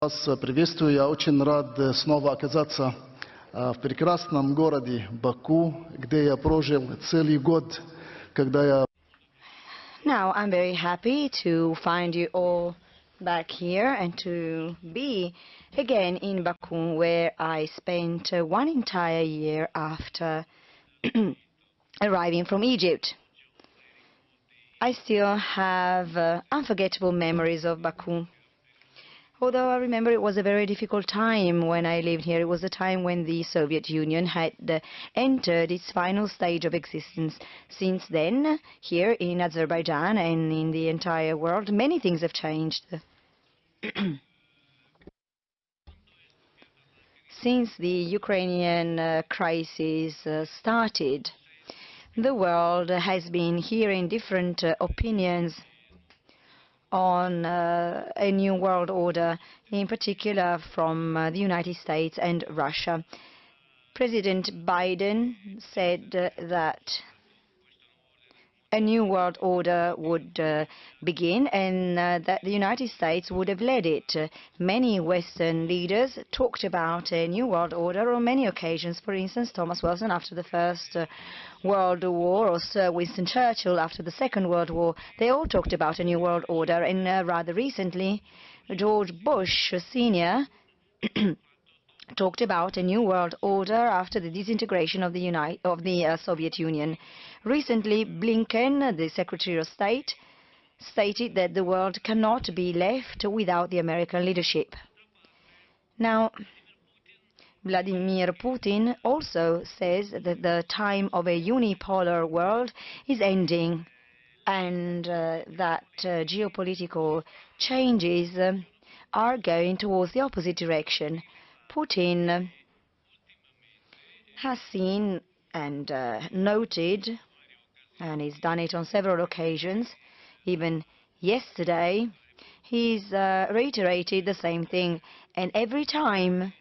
Вас приветствую. Я очень рад снова оказаться в прекрасном городе Баку, где я прожил целый год, когда я... Now, I'm very happy to find you all back here and to be again in Baku, where I spent one entire year after arriving from Egypt. I still have unforgettable memories of Baku. Although I remember it was a very difficult time when I lived here. It was a time when the Soviet Union had entered its final stage of existence. Since then, here in Azerbaijan and in the entire world, many things have changed. Since the Ukrainian crisis started, the world has been hearing different opinions on a new world order, in particular from the United States and Russia. President Biden said that a new world order would begin and that the United States would have led it. Many Western leaders talked about a new world order on many occasions. For instance, Thomas Wilson after the First World War, or Sir Winston Churchill after the Second World War. They all talked about a new world order, and rather recently, George Bush Sr. talked about a new world order after the disintegration of the Soviet Union. Recently, Blinken, the Secretary of State, stated that the world cannot be left without the American leadership. Now, Vladimir Putin also says that the time of a unipolar world is ending and that geopolitical changes are going towards the opposite direction. Putin has seen and noted, and he's done it on several occasions, even yesterday, he's reiterated the same thing, and every time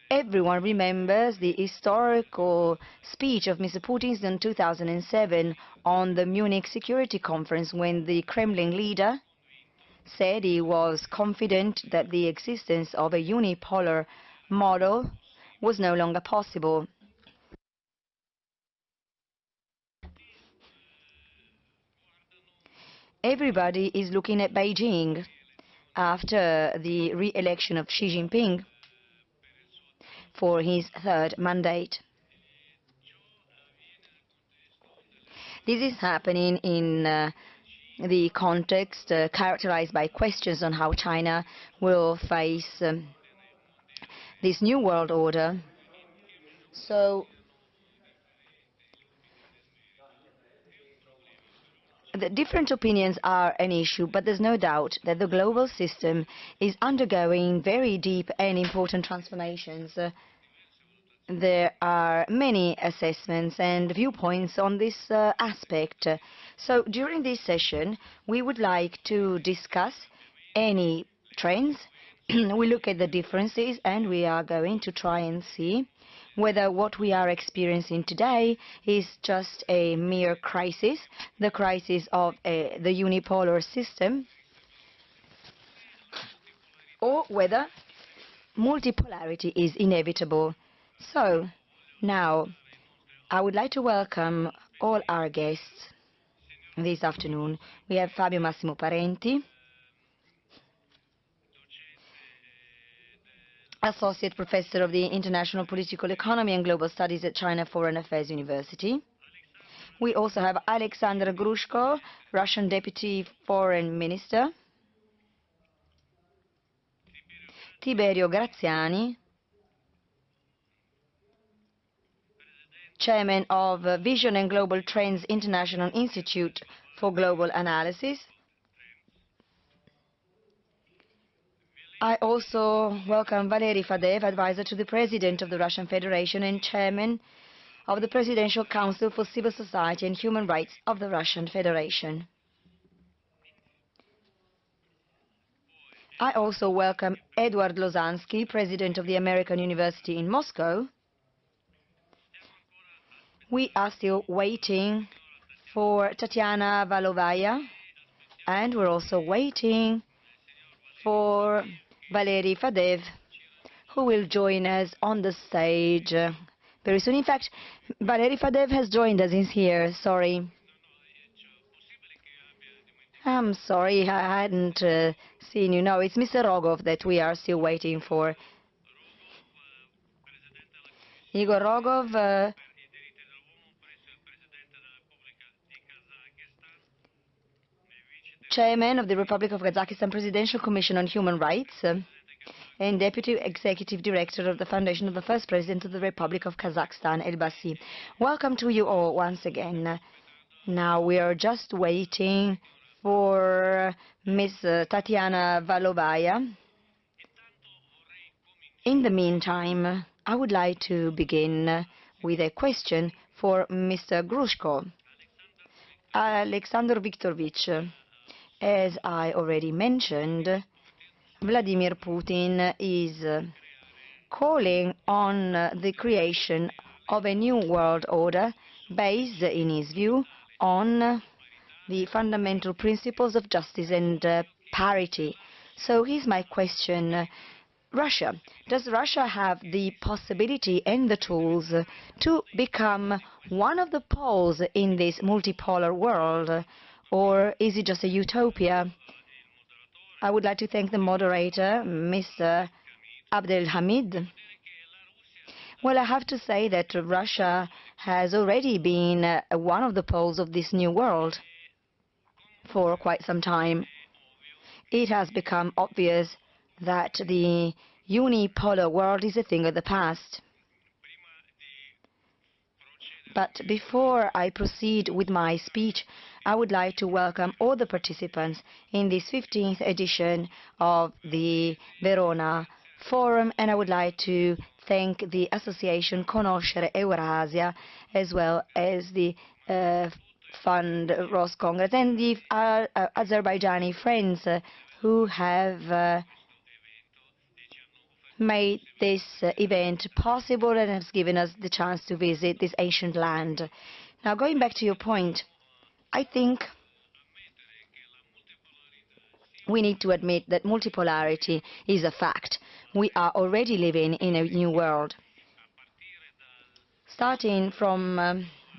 everyone remembers the historical speech of Mr. Putin in 2007 on the Munich Security Conference, when the Kremlin leader said he was confident that the existence of a unipolar model was no longer possible. Everybody is looking at Beijing after the re-election of Xi Jinping for his third mandate. This is happening in the context characterized by questions on how China will face this new world order. So the different opinions are an issue, but there's no doubt that the global system is undergoing very deep and important transformations. There are many assessments and viewpoints on this aspect. So during this session, we would like to discuss any trends. We look at the differences, and we are going to try and see whether what we are experiencing today is just a mere crisis, the crisis of the unipolar system, or whether multipolarity is inevitable. So, now, I would like to welcome all our guests this afternoon. We have Fabio Massimo Parenti, Associate Professor of the International Political Economy and Global Studies at China Foreign Affairs University. We also have Alexander Grushko, Russian Deputy Foreign Minister, Tiberio Graziani, Chairman of Vision and Global Trends International Institute for Global Analysis. I also welcome Valery Fadeev, Advisor to the President of the Russian Federation and Chairman of the Presidential Council for Civil Society and Human Rights of the Russian Federation. I also welcome Edward Lozansky, President of the American University in Moscow. We are still waiting for Tatiana Valovaya, and we're also waiting for Valery Fadev, who will join us on the stage very soon. In fact, Valery Fadev has joined us. He's here. Sorry. I'm sorry, I hadn't seen you. No, it's Mr. Rogov that we are still waiting for. Igor Rogov, Chairman of the Republic of Kazakhstan Presidential Commission on Human Rights and Deputy Executive Director of the Foundation of the First President of the Republic of Kazakhstan, Elbasi. Welcome to you all once again. Now we are just waiting for Ms. Tatiana Valovaya. In the meantime, I would like to begin with a question for Mr. Grushko. Alexander Viktorovich, as I already mentioned, Vladimir Putin is calling on the creation of a new world order based, in his view, on the fundamental principles of justice and parity. So here's my question. Russia. Does Russia have the possibility and the tools to become one of the poles in this multipolar world, or is it just a utopia? I would like to thank the moderator, Mr. Abdelhamid. Well, I have to say that Russia has already been one of the poles of this new world for quite some time. It has become obvious that the unipolar world is a thing of the past. But before I proceed with my speech, I would like to welcome all the participants in this 15th edition of the Verona Forum, and I would like to thank the association Verona Eurasian, as well as the Fund Ross Congress and the Azerbaijani friends who have made this event possible and has given us the chance to visit this ancient land. Now, going back to your point, I think we need to admit that multipolarity is a fact. We are already living in a new world. Starting from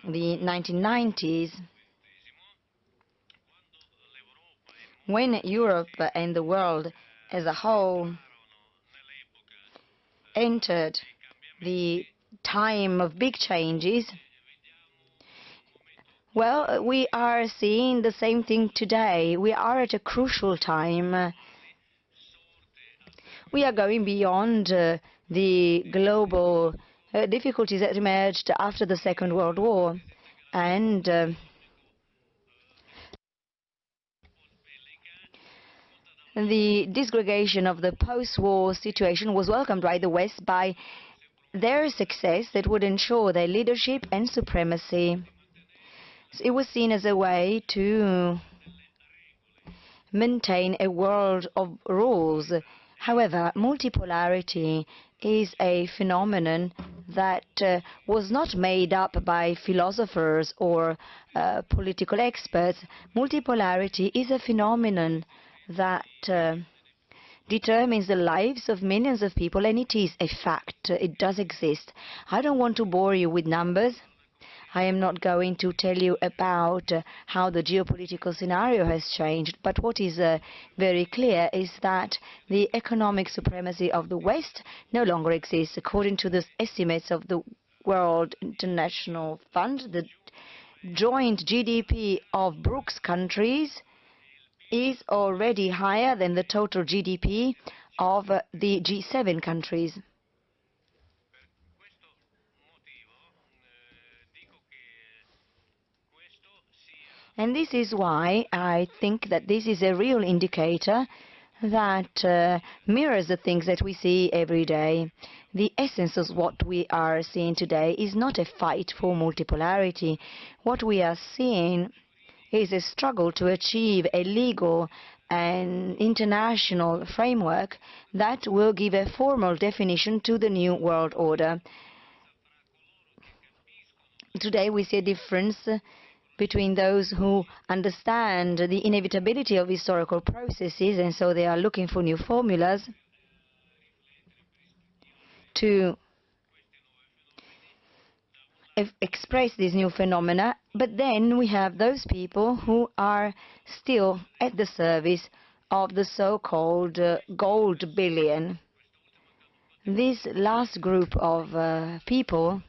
the 1990s, when Europe and the world as a whole entered the time of big changes, well, we are seeing the same thing today. We are at a crucial time. We are going beyond the global difficulties that emerged after the Second World War, and the disgregation of the post-war situation was welcomed by the West by their success that would ensure their leadership and supremacy. It was seen as a way to maintain a world of rules. However, multipolarity is a phenomenon that was not made up by philosophers or political experts. Multipolarity is a phenomenon that determines the lives of millions of people, and it is a fact. It does exist. I don't want to bore you with numbers. I am not going to tell you about how the geopolitical scenario has changed, but what is very clear is that the economic supremacy of the West no longer exists. According to the estimates of the World International Fund, the joint GDP of BRICS countries is already higher than the total GDP of the G7 countries. And this is why I think that this is a real indicator that mirrors the things that we see every day. The essence of what we are seeing today is not a fight for multipolarity. What we are seeing is a struggle to achieve a legal and international framework that will give a formal definition to the new world order. Today we see a difference between those who understand the inevitability of historical processes, and so they are looking for new formulas to express these new phenomena, but then we have those people who are still at the service of the so-called gold billion. This last group of people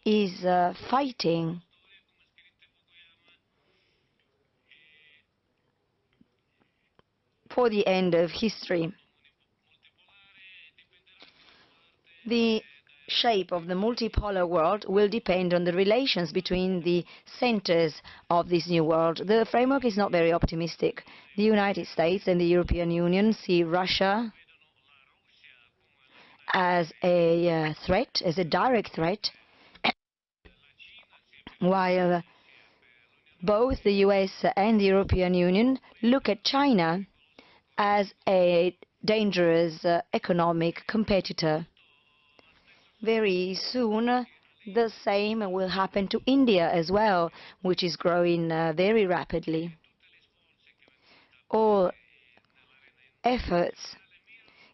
is fighting for the end of history. The shape of the multipolar world will depend on the relations between the centers of this new world. The framework is not very optimistic. The United States and the European Union see Russia as a threat, as a direct threat, while both the US and the European Union look at China as a dangerous economic competitor. Very soon, the same will happen to India as well, which is growing very rapidly. All efforts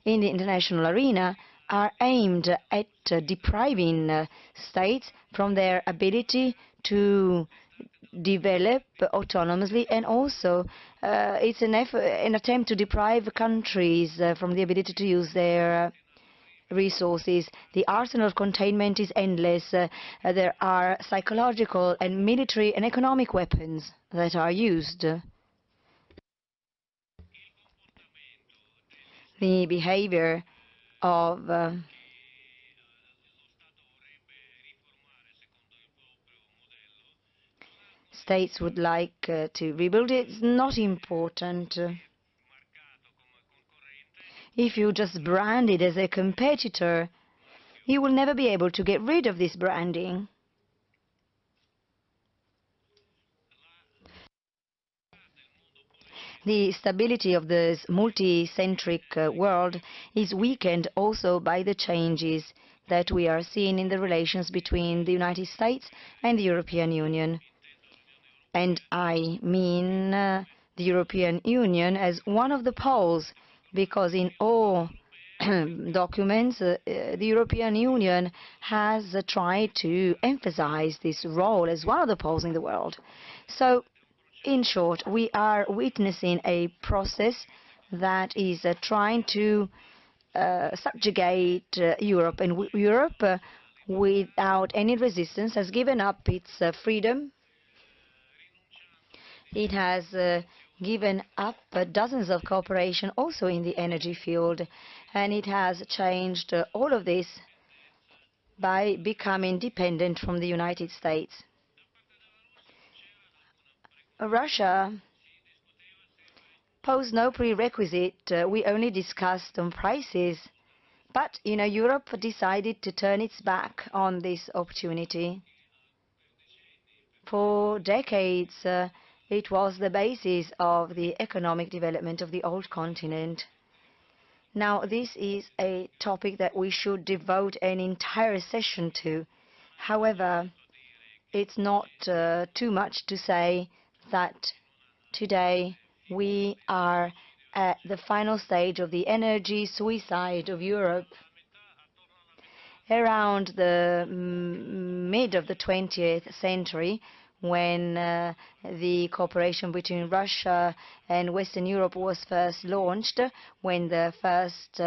in the international arena are aimed at depriving states from their ability to develop autonomously, and also it's an attempt to deprive countries from the ability to use their resources. The arsenal of containment is endless. There are psychological and military and economic weapons that are used. The behavior of states would like to rebuild it is not important. If you just brand it as a competitor, you will never be able to get rid of this branding. The stability of this multi-centric world is weakened also by the changes that we are seeing in the relations between the United States and the European Union. And I mean the European Union as one of the poles, because in all documents, the European Union has tried to emphasize this role as one of the poles in the world. So, in short, we are witnessing a process that is trying to subjugate Europe, and Europe, without any resistance, has given up its freedom. It has given up dozens of cooperation also in the energy field, and it has changed all of this by becoming dependent from the United States. Russia posed no prerequisite. We only discussed on prices. But, Europe decided to turn its back on this opportunity. For decades, it was the basis of the economic development of the old continent. Now, this is a topic that we should devote an entire session to. However, it's not too much to say that today we are at the final stage of the energy suicide of Europe. Around the mid of the 20th century, when the cooperation between Russia and Western Europe was first launched, when the first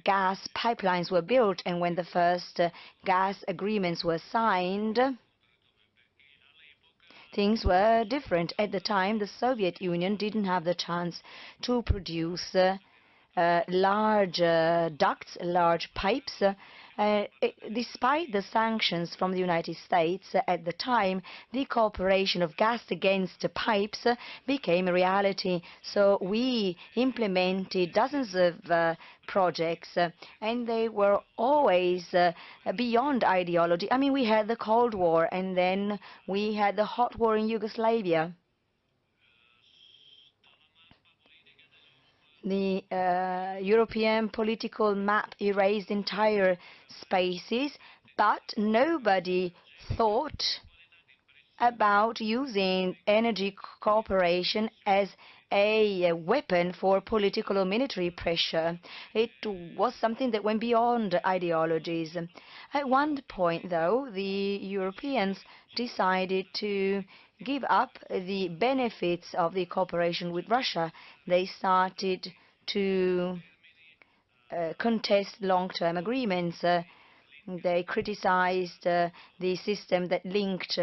gas pipelines were built, and when the first gas agreements were signed, things were different. At the time, the Soviet Union didn't have the chance to produce large ducts, large pipes. Despite the sanctions from the United States at the time, the cooperation of gas against pipes became a reality. So we implemented dozens of projects, and they were always beyond ideology. I mean, we had the Cold War, and then we had the hot war in Yugoslavia. The European political map erased entire spaces, but nobody thought about using energy cooperation as a weapon for political or military pressure. It was something that went beyond ideologies. At one point, though, the Europeans decided to give up the benefits of the cooperation with Russia. They started to contest long-term agreements. They criticized the system that linked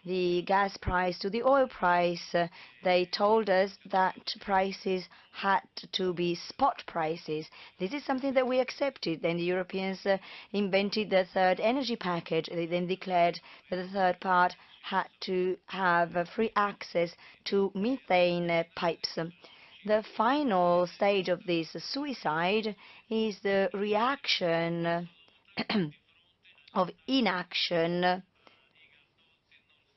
the gas price to the oil price. They told us that prices had to be spot prices. This is something that we accepted. Then the Europeans invented the third energy package. They then declared that the third part had to have free access to methane pipes. The final stage of this suicide is the reaction of inaction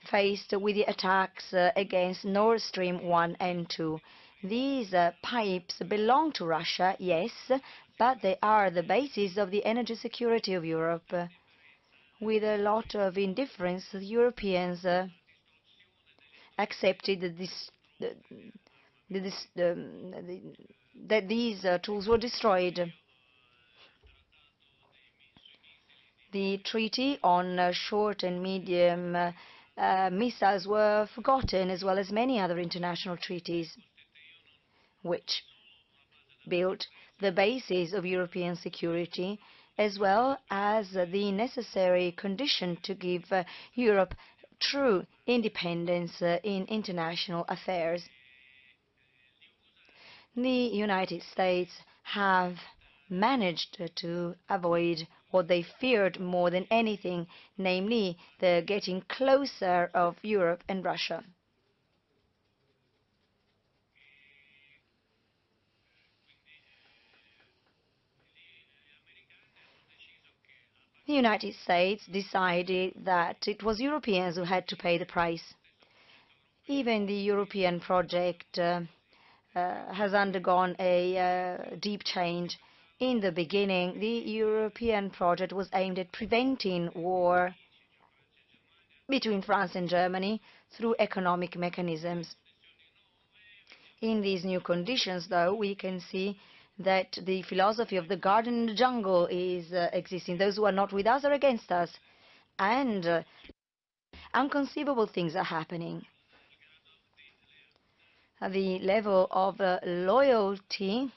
faced with the attacks against Nord Stream 1 and 2. These pipes belong to Russia, yes, but they are the basis of the energy security of Europe. With a lot of indifference, the Europeans accepted that these tools were destroyed. The treaty on short and medium missiles were forgotten, as well as many other international treaties, which built the basis of European security, as well as the necessary condition to give Europe true independence in international affairs. The United States have managed to avoid what they feared more than anything, namely the getting closer of Europe and Russia. The United States decided that it was Europeans who had to pay the price. Even the European project has undergone a deep change. In the beginning, the European project was aimed at preventing war between France and Germany through economic mechanisms. In these new conditions, though, we can see that the philosophy of the garden and the jungle is existing. Those who are not with us are against us. And unconceivable things are happening. The level of loyalty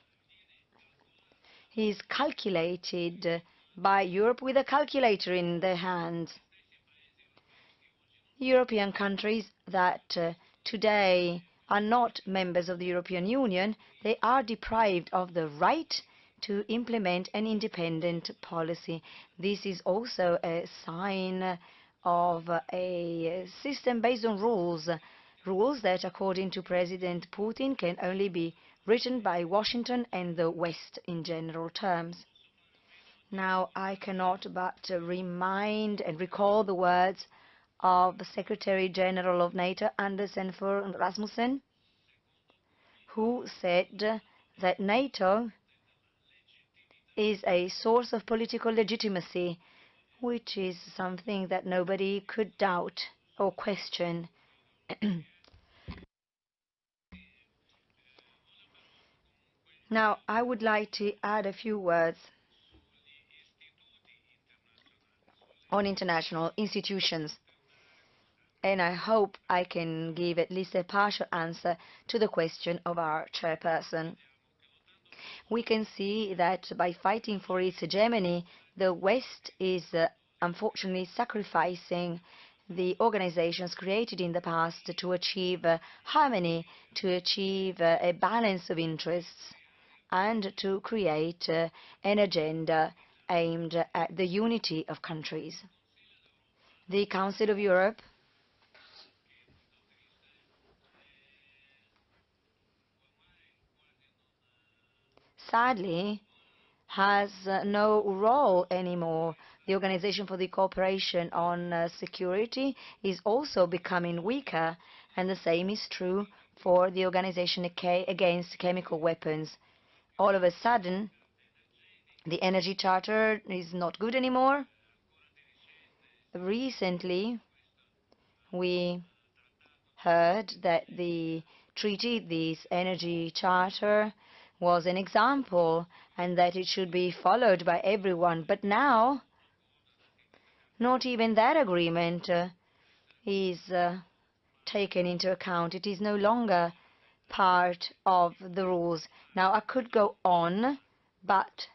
is calculated by Europe with a calculator in their hands. European countries that today are not members of the European Union, they are deprived of the right to implement an independent policy. This is also a sign of a system based on rules, rules that, according to President Putin, can only be written by Washington and the West in general terms. Now, I cannot but remind and recall the words of the Secretary General of NATO, Anders Fogh Rasmussen, who said that NATO is a source of political legitimacy, which is something that nobody could doubt or question. Now, I would like to add a few words on international institutions, and I hope I can give at least a partial answer to the question of our chairperson. We can see that by fighting for its hegemony, the West is unfortunately sacrificing the organizations created in the past to achieve harmony, to achieve a balance of interests, and to create an agenda aimed at the unity of countries. The Council of Europe sadly has no role anymore. The Organization for the Cooperation on Security is also becoming weaker, and the same is true for the Organization Against Chemical Weapons. All of a sudden, the Energy Charter is not good anymore. Recently, We heard that the treaty, this energy charter, was an example and that it should be followed by everyone. But now, not even that agreement is taken into account. It is no longer part of the rules. Now, I could go on, but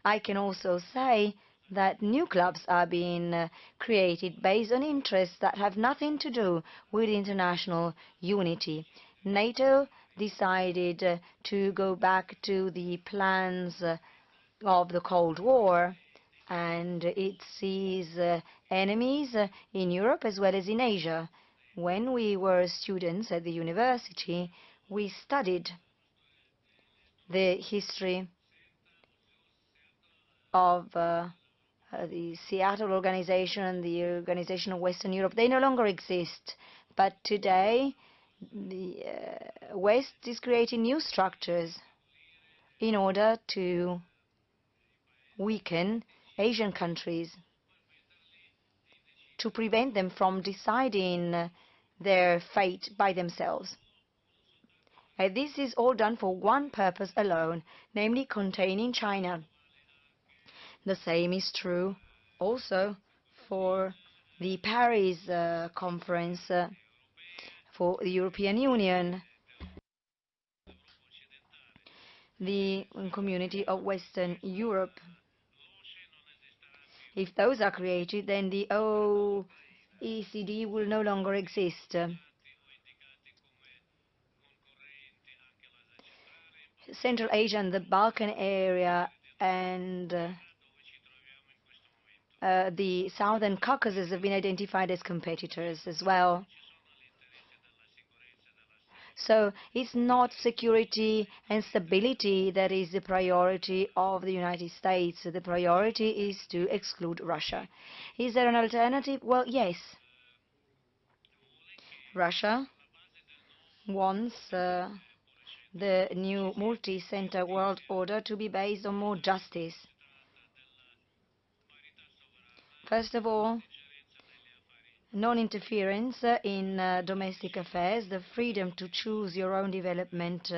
I can also say that new clubs are being created based on interests that have nothing to do with international unity. NATO decided to go back to the plans of the Cold War, and it sees enemies in Europe as well as in Asia. When we were students at the university, we studied the history of the Seattle Organization and the Organization of Western Europe. They no longer exist, but today the West is creating new structures in order to weaken Asian countries, to prevent them from deciding their fate by themselves. And this is all done for one purpose alone, namely containing China. The same is true also for the Paris conference for the European Union, the Community of Western Europe. If those are created, then the OECD will no longer exist. Central Asia and the Balkan area and the Southern Caucasus have been identified as competitors as well. So it's not security and stability that is the priority of the United States. The priority is to exclude Russia. Is there an alternative? Well, yes. Russia wants the new multi-center world order to be based on more justice. First of all, non-interference in domestic affairs, the freedom to choose your own development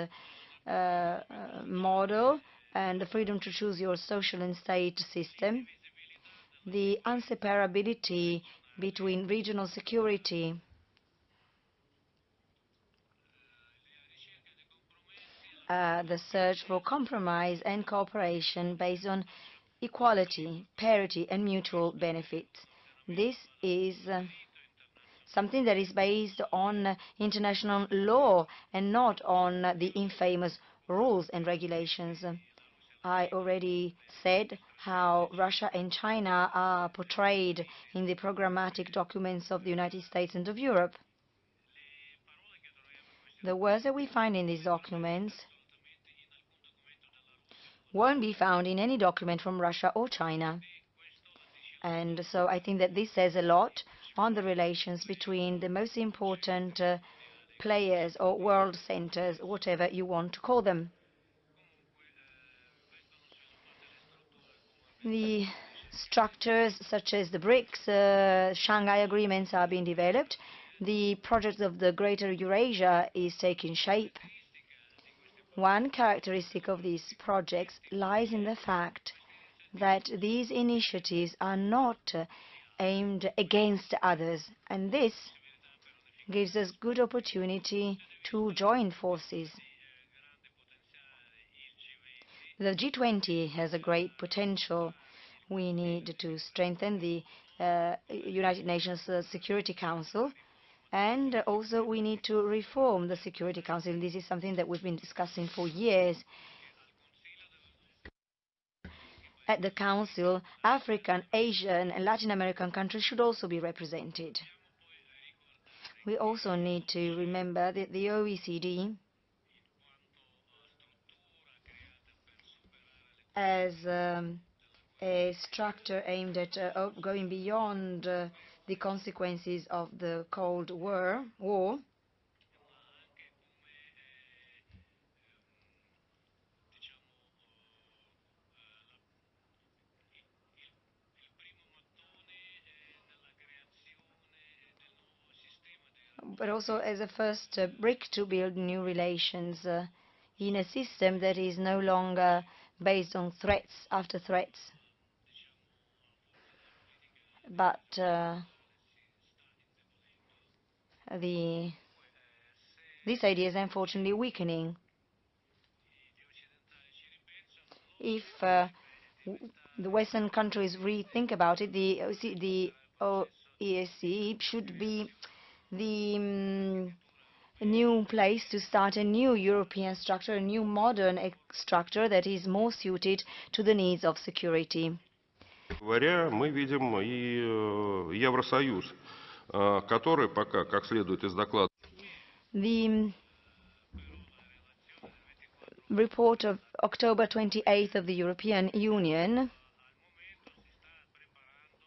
model, and the freedom to choose your social and state system, the inseparability between regional security, the search for compromise and cooperation based on equality, parity, and mutual benefit. This is something that is based on international law and not on the infamous rules and regulations. I already said how Russia and China are portrayed in the programmatic documents of the United States and of Europe. The words that we find in these documents won't be found in any document from Russia or China. And so I think that this says a lot on the relations between the most important players or world centers, whatever you want to call them. The structures such as the BRICS, Shanghai agreements are being developed. The project of the Greater Eurasia is taking shape. One characteristic of these projects lies in the fact that these initiatives are not aimed against others, and this gives us good opportunity to join forces. The G20 has a great potential. We need to strengthen the United Nations Security Council, and also we need to reform the Security Council. This is something that we've been discussing for years. At the Council, African, Asian, and Latin American countries should also be represented. We also need to remember that the OECD, as a structure aimed at going beyond the consequences of the Cold War, but also as a first brick to build new relations in a system that is no longer based on threats after threats, but this idea is unfortunately weakening. If the Western countries rethink about it, the OESC should be the new place to start a new European structure, a new modern structure that is more suited to the needs of security. Говоря, мы видим и Евросоюз, который пока, как следует из доклада, The report of October 28th of the European Union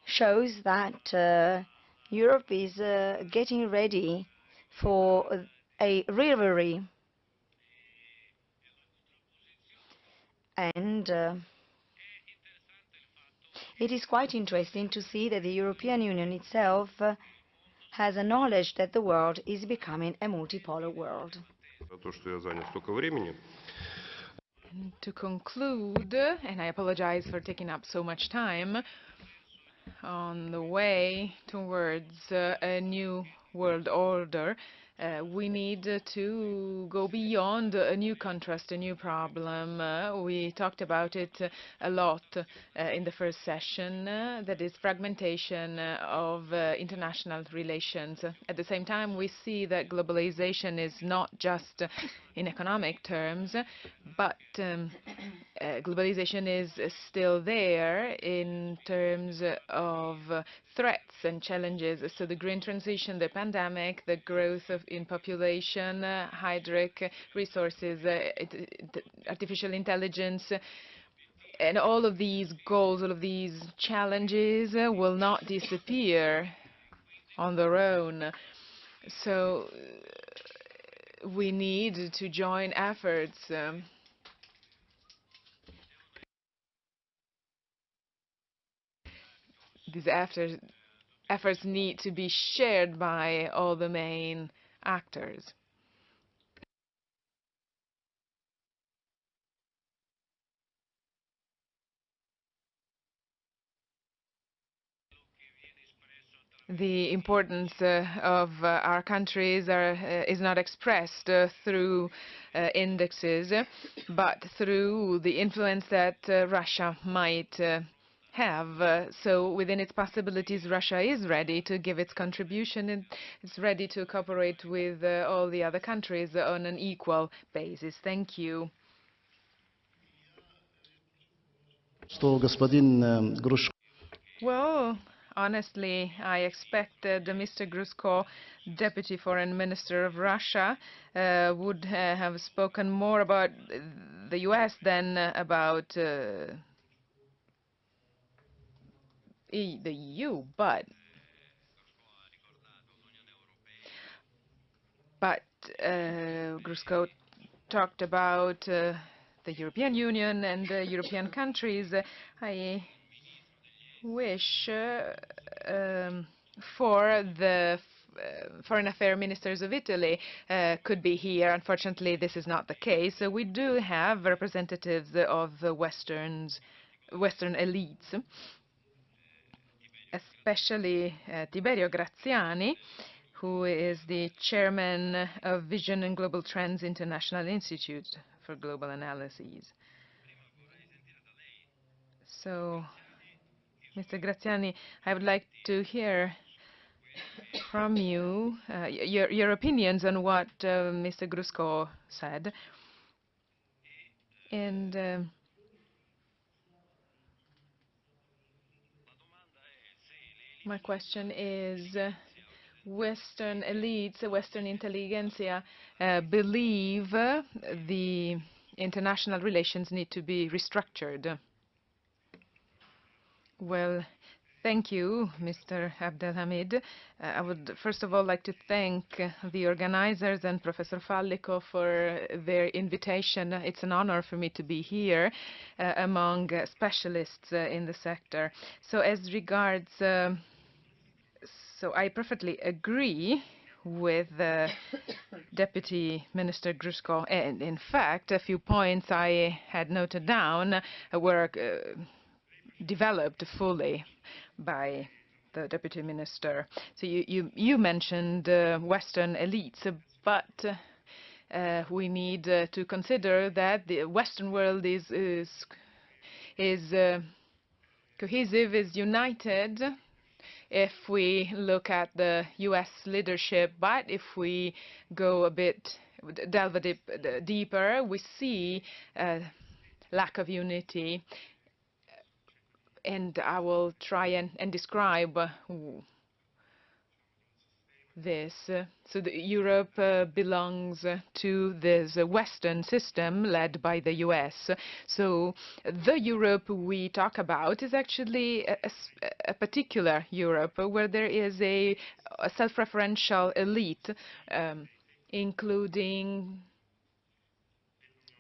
shows that Europe is getting ready for a rivalry, and it is quite interesting to see that the European Union itself has acknowledged that the world is becoming a multipolar world. за то, что я занят столько времени. And to conclude, and I apologize for taking up so much time, on the way towards a new world order, we need to go beyond a new contrast, a new problem. We talked about it a lot in the first session, that is fragmentation of international relations. At the same time, we see that globalization is not just in economic terms, but globalization is still there in terms of threats and challenges. So the green transition, the pandemic, the growth in population, hydric resources, artificial intelligence, and all of these goals, all of these challenges will not disappear on their own. So we need to join efforts. These efforts need to be shared by all the main actors. The importance of our countries is not expressed through indexes, but through the influence that Russia might have. So within its possibilities, Russia is ready to give its contribution, and it's ready to cooperate with all the other countries on an equal basis. Thank you. Что господин Грушко Well, honestly, I expected Mr. Grushko, Deputy Foreign Minister of Russia, would have spoken more about the US than about the EU, but Grushko talked about the European Union and the European countries. I wish for the foreign affairs ministers of Italy could be here. Unfortunately, this is not the case. So we do have representatives of the Western elites, especially Tiberio Graziani, who is the chairman of Vision and Global Trends International Institute for Global Analyses. So, Mr. Graziani, I would like to hear from you your opinions on what Mr. Grushko said. And my question is, Western elites, Western intelligentsia believe the international relations need to be restructured. Well, thank you, Mr. Abdelhamid. I would first of all like to thank the organizers and Professor Fallico for their invitation. It's an honor for me to be here among specialists in the sector. So as regards, so I perfectly agree with Deputy Minister Grusko. And in fact, a few points I had noted down were developed fully by the Deputy Minister. So you mentioned Western elites, but we need to consider that the Western world is cohesive, is united. If we look at the U.S. leadership, but if we go delve a bit deeper, we see lack of unity. And I will try and describe this. So Europe belongs to this Western system led by the US. So the Europe we talk about is actually a particular Europe where there is a self-referential elite, including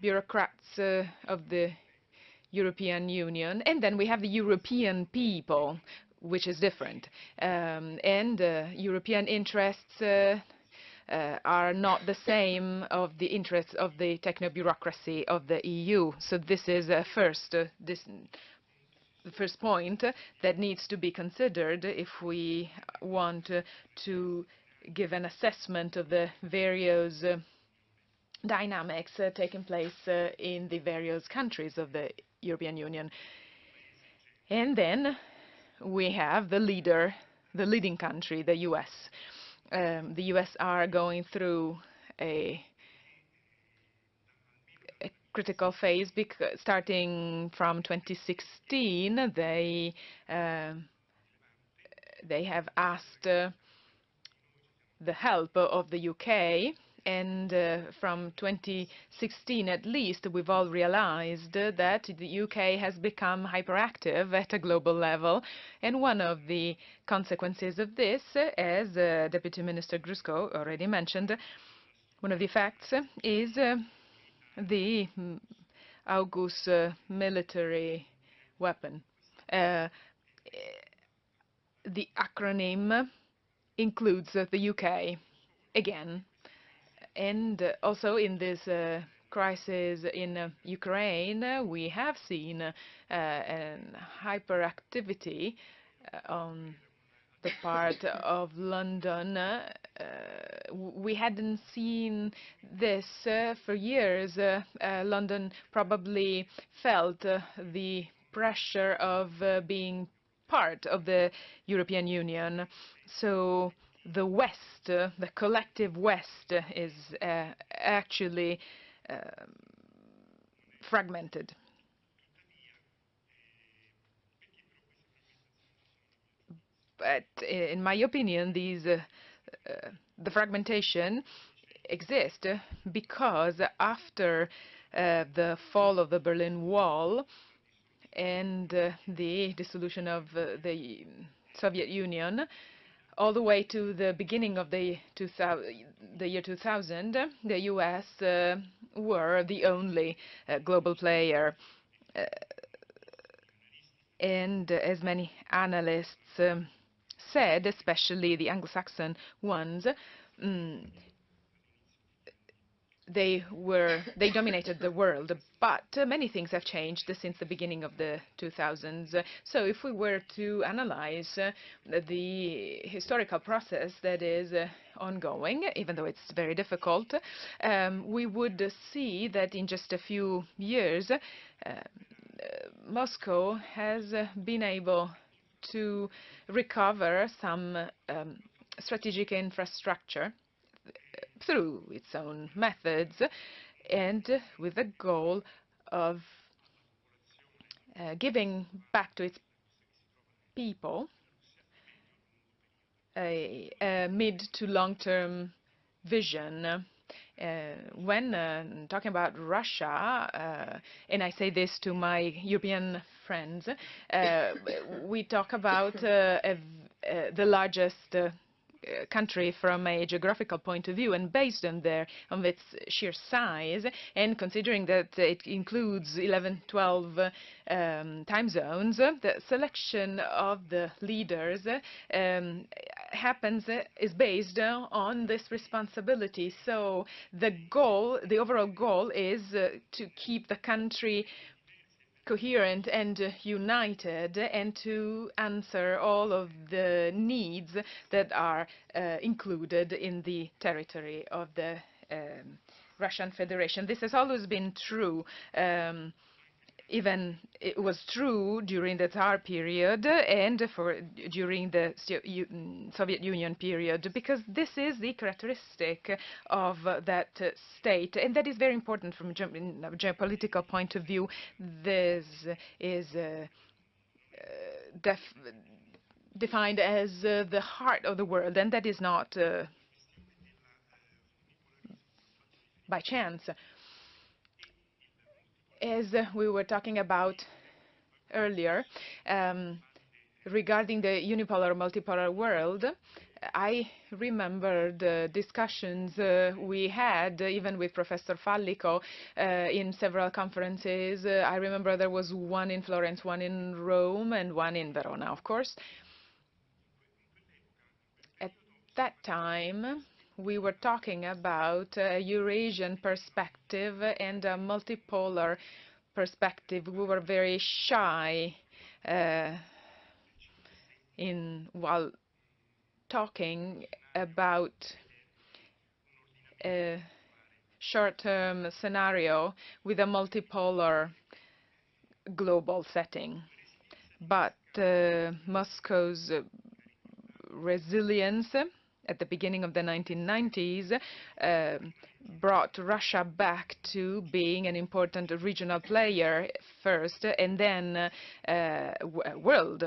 bureaucrats of the European Union, and then we have the European people, which is different. And European interests are not the same of the interests of the techno-bureaucracy of the EU. So this is the first point that needs to be considered if we want to give an assessment of the various dynamics taking place in the various countries of the European Union. And then we have the leading country, the US. The US are going through a critical phase because starting from 2016, they have asked the help of the UK. And from 2016 at least, we've all realized that the UK has become hyperactive at a global level. And one of the consequences of this, as Deputy Minister Grusko already mentioned, one of the effects is the August military weapon. The acronym includes the UK again. And also in this crisis in Ukraine, we have seen an hyperactivity on the part of London. We hadn't seen this for years. London probably felt the pressure of being part of the European Union. So the West, the collective West, is actually fragmented. But in my opinion, the fragmentation exists because after the fall of the Berlin Wall and the dissolution of the Soviet Union, all the way to the beginning of the year 2000, the US were the only global player. And as many analysts said, especially the Anglo-Saxon ones, they dominated the world, but many things have changed since the beginning of the 2000s. So if we were to analyze the historical process that is ongoing, even though it's very difficult, we would see that in just a few years, Moscow has been able to recover some strategic infrastructure through its own methods, and with the goal of giving back to its people a mid to long-term vision. When talking about Russia, and I say this to my European friends, we talk about the largest country from a geographical point of view, and based on its sheer size, and considering that it includes 12 time zones, the selection of the leaders happens is based on this responsibility. So the goal, the overall goal is to keep the country coherent and united, and to answer all of the needs that are included in the territory of the Russian Federation. This has always been true. Even it was true during the Tsar period and during the Soviet Union period, because this is the characteristic of that state, and that is very important from a geopolitical point of view. This is defined as the heart of the world, and that is not by chance. As we were talking about earlier, regarding the unipolar, multipolar world, I remember the discussions we had even with Professor Fallico in several conferences. I remember there was one in Florence, one in Rome, and one in Verona, of course. At that time, we were talking about a Eurasian perspective and a multipolar perspective. We were very shy while talking about a short-term scenario with a multipolar global setting. But Moscow's resilience at the beginning of the 1990s brought Russia back to being an important regional player first, and then a world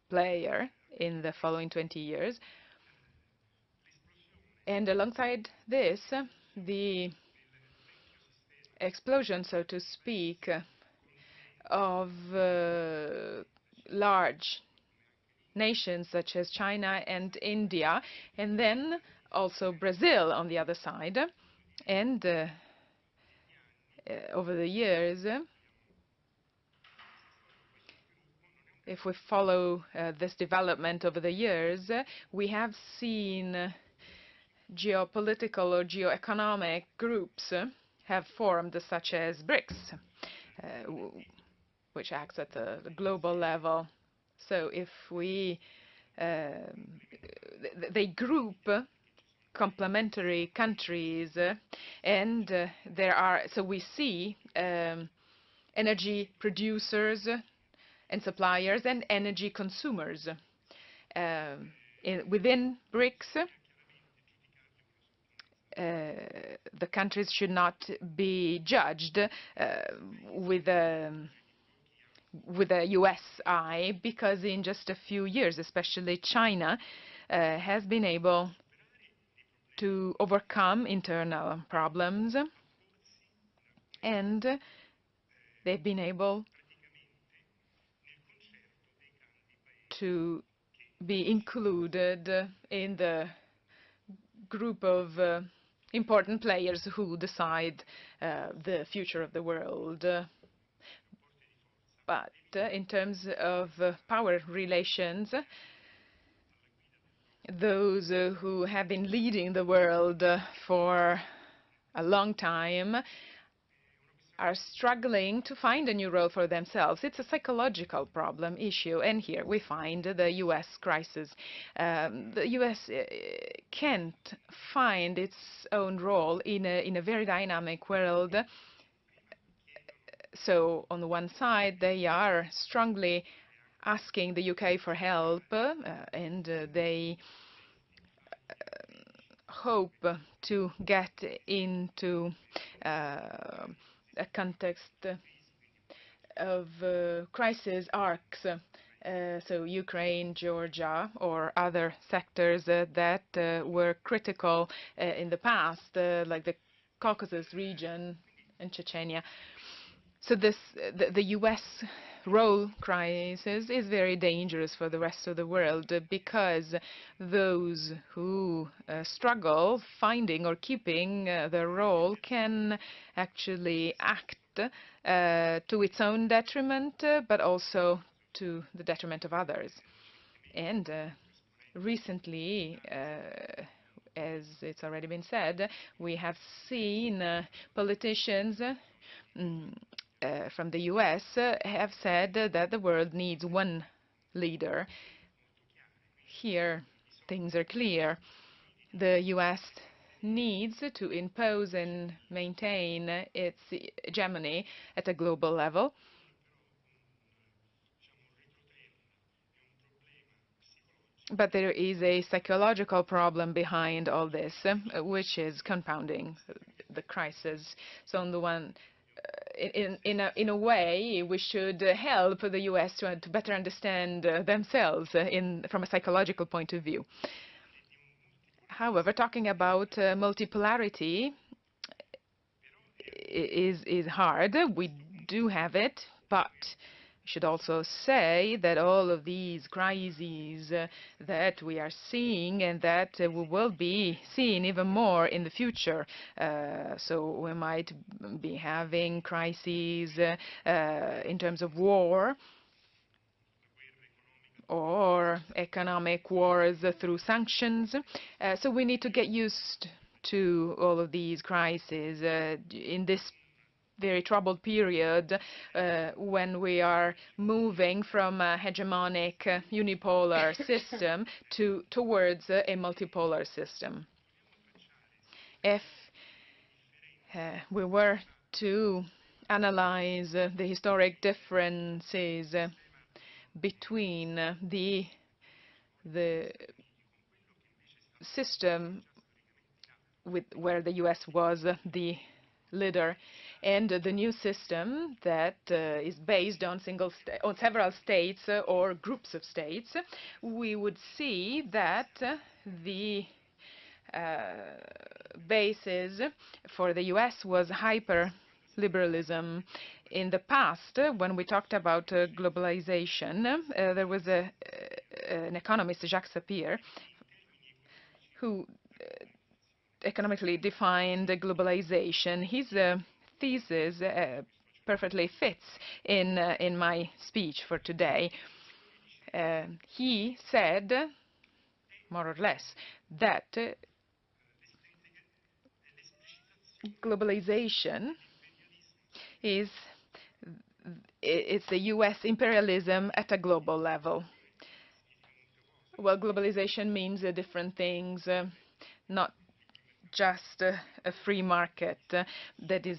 player in the following 20 years. And alongside this, the explosion, so to speak, of large nations such as China and India, and then also Brazil on the other side. And over the years, if we follow this development over the years, we have seen geopolitical or geoeconomic groups have formed, such as BRICS, which acts at the global level. So if we, they group complementary countries, and so we see energy producers and suppliers and energy consumers. Within BRICS, the countries should not be judged with a US eye, because in just a few years, especially China, has been able to overcome internal problems, and they've been able to be included in the group of important players who decide the future of the world. But in terms of power relations, those who have been leading the world for a long time are struggling to find a new role for themselves. It's a psychological problem issue, and here we find the US crisis. The US can't find its own role in a very dynamic world. So on the one side, they are strongly asking the UK for help, and they hope to get into a context of crisis arcs, so Ukraine, Georgia, or other sectors that were critical in the past, like the Caucasus region and Chechnya. So the US role crisis is very dangerous for the rest of the world, because those who struggle finding or keeping their role can actually act to its own detriment, but also to the detriment of others. And Recently, as it's already been said, we have seen politicians from the US have said that the world needs one leader. Here, things are clear. The US needs to impose and maintain its hegemony at a global level. But there is a psychological problem behind all this, which is compounding the crisis. So on the one, in a way, we should help the U.S. to better understand themselves from a psychological point of view. However, talking about multipolarity is hard. We do have it, but I should also say that all of these crises that we are seeing and that we will be seeing even more in the future. So we might be having crises in terms of war or economic wars through sanctions. So we need to get used to all of these crises in this very troubled period when we are moving from a hegemonic unipolar system towards a multipolar system. If we were to analyze the historic differences between the system where the US was the leader and the new system that is based on several states or groups of states, we would see that the basis for the US was hyper-liberalism. In the past, when we talked about globalization, there was an economist, Jacques Sapir, who economically defined globalization. His thesis perfectly fits in my speech for today. He said, more or less, that globalization it's the US imperialism at a global level. Well, globalization means different things, not just a free market that is,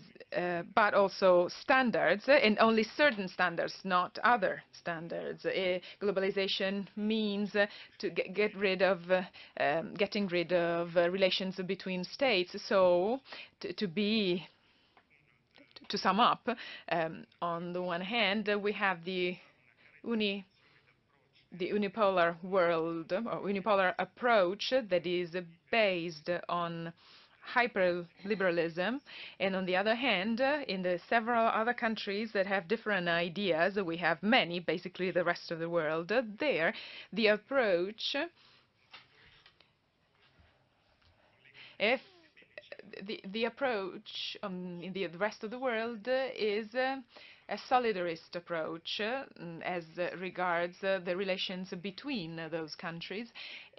but also standards, and only certain standards, not other standards. Globalization means to getting rid of relations between states. So to sum up, on the one hand, we have the unipolar world or unipolar approach that is based on hyper-liberalism, and on the other hand, in the several other countries that have different ideas, we have many, basically the rest of the world, there the approach, if the approach in the rest of the world is a solidarist approach as regards the relations between those countries,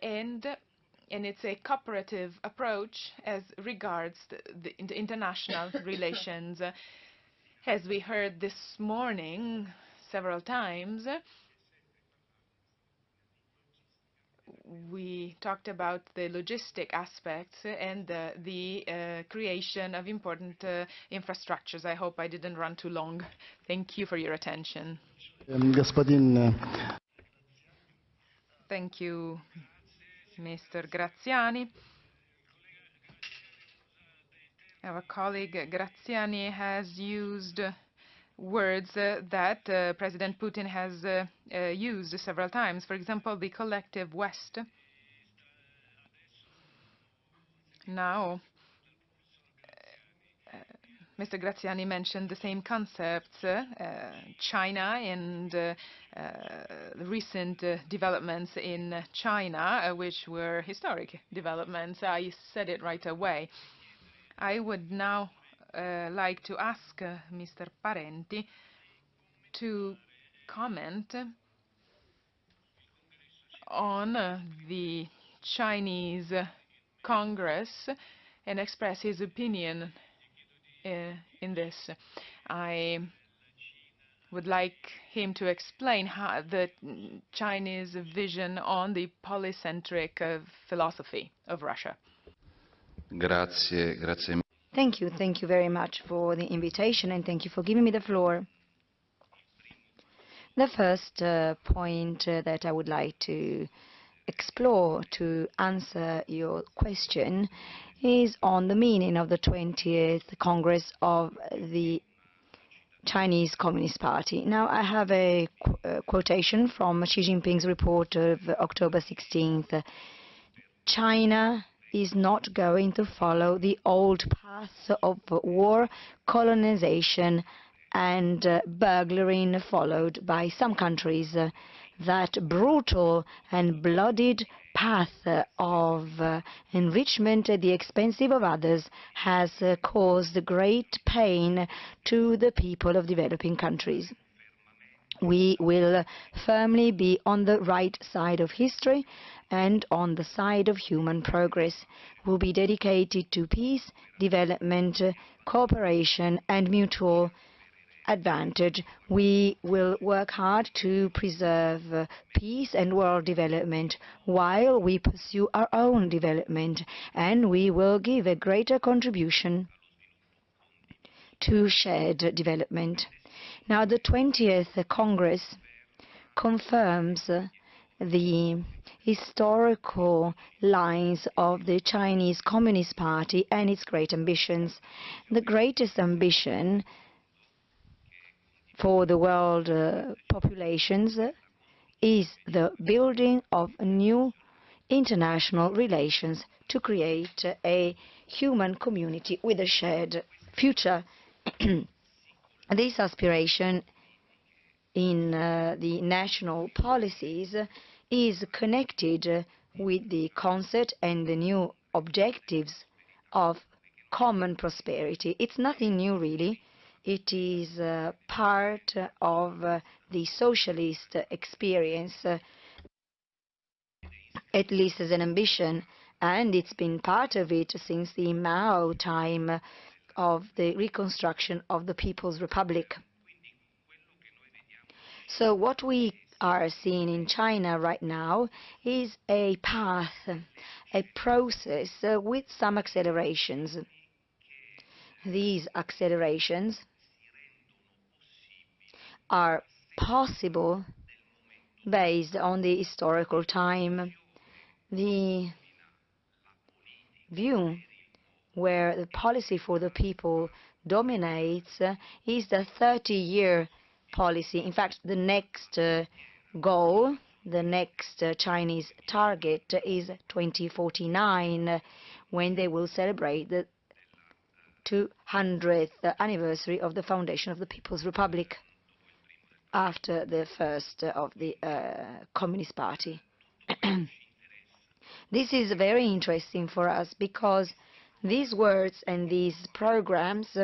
and it's a cooperative approach as regards the international relations. As we heard this morning several times, we talked about the logistic aspects and the creation of important infrastructures. I hope I didn't run too long. Thank you for your attention. Thank you, Mr. Graziani. Our colleague Graziani has used words that President Putin has used several times. For example, the collective West. Now, Mr. Graziani mentioned the same concepts, China and the recent developments in China, which were historic developments. I said it right away. I would now like to ask Mr. Parenti to comment on the Chinese Congress and express his opinion in this. I would like him to explain how the Chinese vision on the polycentric philosophy of Russia. Grazie, grazie. Thank you very much for the invitation, and thank you for giving me the floor. The first point that I would like to explore to answer your question is on the meaning of the 20th Congress of the Chinese Communist Party. Now, I have a quotation from Xi Jinping's report of October 16th. China is not going to follow the old path of war, colonization, and burglary followed by some countries. That brutal and bloodied path of enrichment at the expense of others has caused great pain to the people of developing countries. We will firmly be on the right side of history and on the side of human progress. We'll be dedicated to peace, development, cooperation, and mutual advantage. We will work hard to preserve peace and world development while we pursue our own development, and we will give a greater contribution to shared development. Now, the 20th Congress confirms the historical lines of the Chinese Communist Party and its great ambitions. The greatest ambition for the world populations is the building of new international relations to create a human community with a shared future. This aspiration in the national policies is connected with the concept and the new objectives of common prosperity. It's nothing new, really. It is part of the socialist experience, at least as an ambition, and it's been part of it since the Mao time of the reconstruction of the People's Republic. So what we are seeing in China right now is a path, a process with some accelerations. These accelerations are possible based on the historical time. The view where the policy for the people dominates is the 30-year policy. In fact, the next goal, the next Chinese target is 2049, when they will celebrate the 200th anniversary of the foundation of the People's Republic, after the first of the Communist Party. This is very interesting for us because these words and these programs,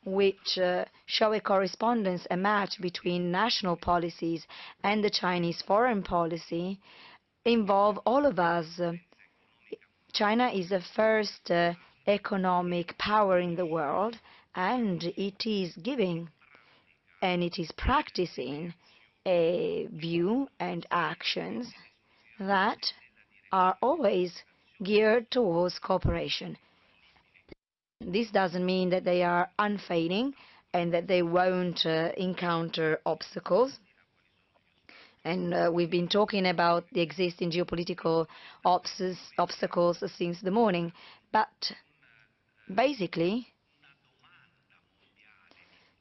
which show a correspondence, a match between national policies and the Chinese foreign policy, involve all of us. China is the first economic power in the world, and it is giving and it is practicing a view and actions that are always geared towards cooperation. This doesn't mean that they are unfading and that they won't encounter obstacles. And we've been talking about the existing geopolitical obstacles since the morning. But basically,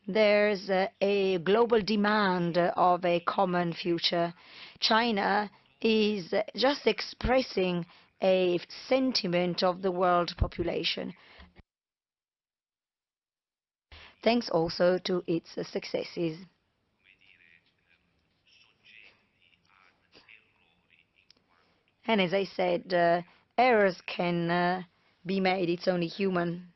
there's a global demand of a common future. China is just expressing a sentiment of the world population, thanks also to its successes. And as I said, errors can be made. It's only human.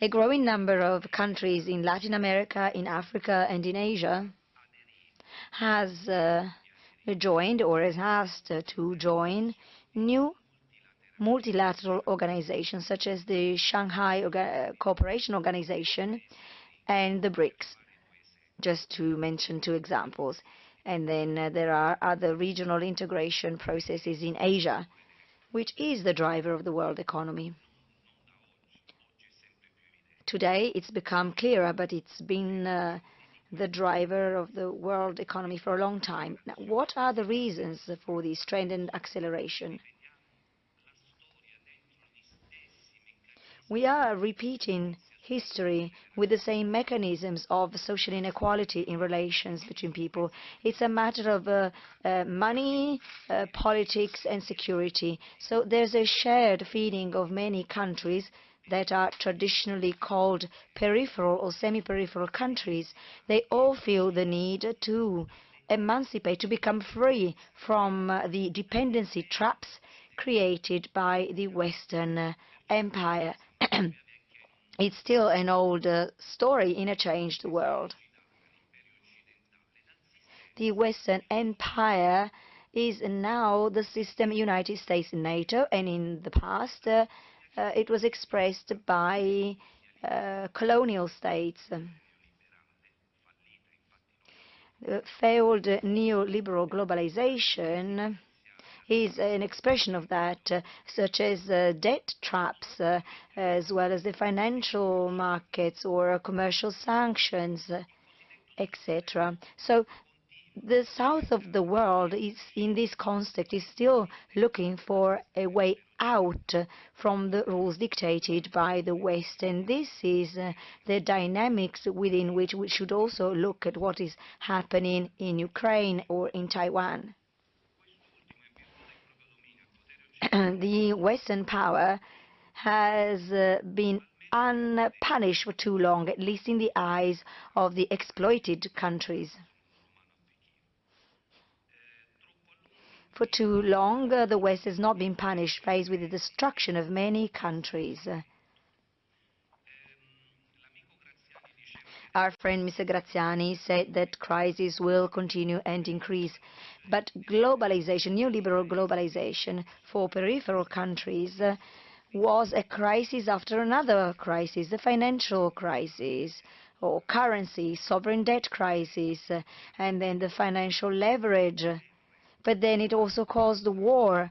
A growing number of countries in Latin America, in Africa, and in Asia has joined or is asked to join new multilateral organizations such as the Shanghai Cooperation Organization and the BRICS, just to mention two examples. And then there are other regional integration processes in Asia, which is the driver of the world economy. Today it's become clearer, but it's been the driver of the world economy for a long time. Now, what are the reasons for this trend and acceleration? We are repeating history with the same mechanisms of social inequality in relations between people. It's a matter of money, politics, and security. So there's a shared feeling of many countries that are traditionally called peripheral or semi-peripheral countries. They all feel the need to emancipate, to become free from the dependency traps created by the Western Empire. It's still an old story in a changed world. The Western Empire is now the system United States and NATO, and in the past it was expressed by colonial states. Failed neoliberal globalization is an expression of that, such as debt traps, as well as the financial markets or commercial sanctions, etc. So the south of the world is, in this context, is still looking for a way out from the rules dictated by the West, and this is the dynamics within which we should also look at what is happening in Ukraine or in Taiwan. The Western power has been unpunished for too long, at least in the eyes of the exploited countries. For too long, the West has not been punished, faced with the destruction of many countries. Our friend Mr. Graziani said that crises will continue and increase, but globalization, neoliberal globalization for peripheral countries was a crisis after another crisis, the financial crisis, or currency, sovereign debt crisis, and then the financial leverage. But then it also caused the war.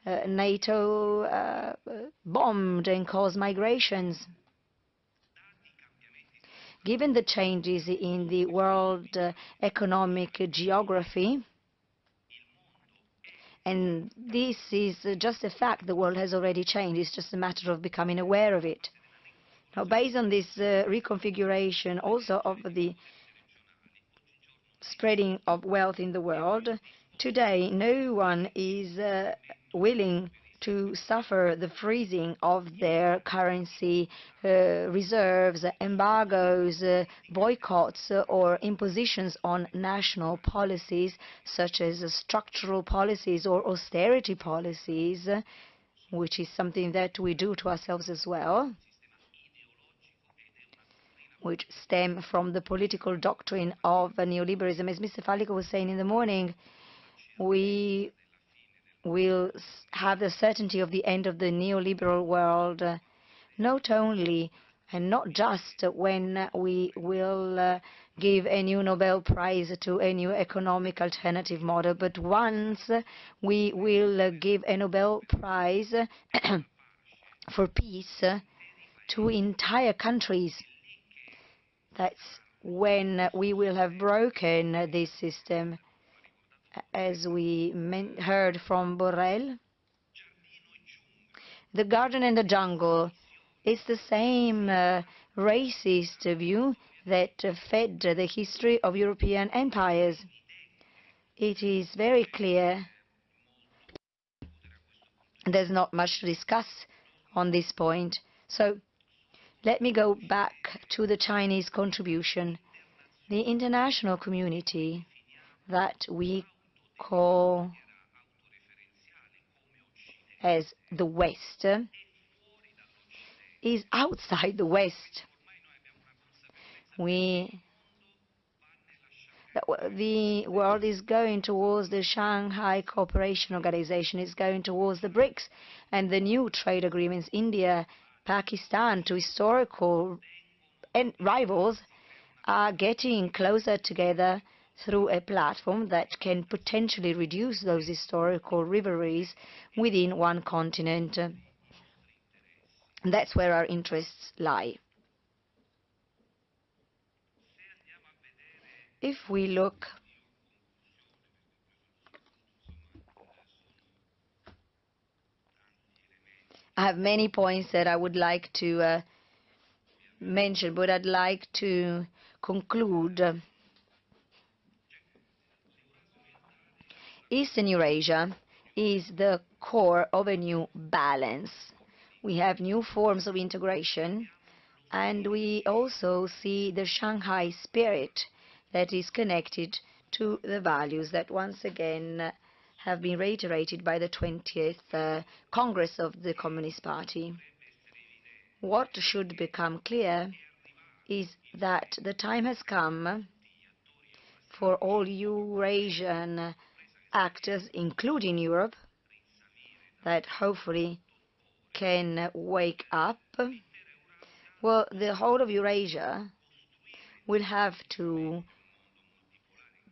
NATO bombed and caused migrations. Given the changes in the world economic geography, and this is just a fact, the world has already changed, it's just a matter of becoming aware of it. Now, based on this reconfiguration also of the spreading of wealth in the world, today no one is willing to suffer the freezing of their currency reserves, embargoes, boycotts, or impositions on national policies, such as structural policies or austerity policies, which is something that we do to ourselves as well, which stem from the political doctrine of neoliberalism. As Mr. Fallico was saying in the morning, we will have the certainty of the end of the neoliberal world, not only and not just when we will give a new Nobel Prize to a new economic alternative model, but once we will give a Nobel Prize for peace to entire countries. That's when we will have broken this system. As we heard from Borrell, the garden and the jungle is the same racist view that fed the history of European empires. It is very clear. There's not much to discuss on this point. So let me go back to the Chinese contribution. The international community that we call as the West is outside the West. We the world is going towards the Shanghai Cooperation Organization, is going towards the BRICS and the new trade agreements. India, Pakistan, two historical rivals, are getting closer together through a platform that can potentially reduce those historical rivalries within one continent. That's where our interests lie. If we look I have many points that I would like to mention, but I'd like to conclude. Eastern Eurasia is the core of a new balance. We have new forms of integration, and we also see the Shanghai spirit that is connected to the values that once again have been reiterated by the 20th Congress of the Communist Party. What should become clear is that the time has come for all Eurasian actors, including Europe, that hopefully can wake up. Well, the whole of Eurasia will have to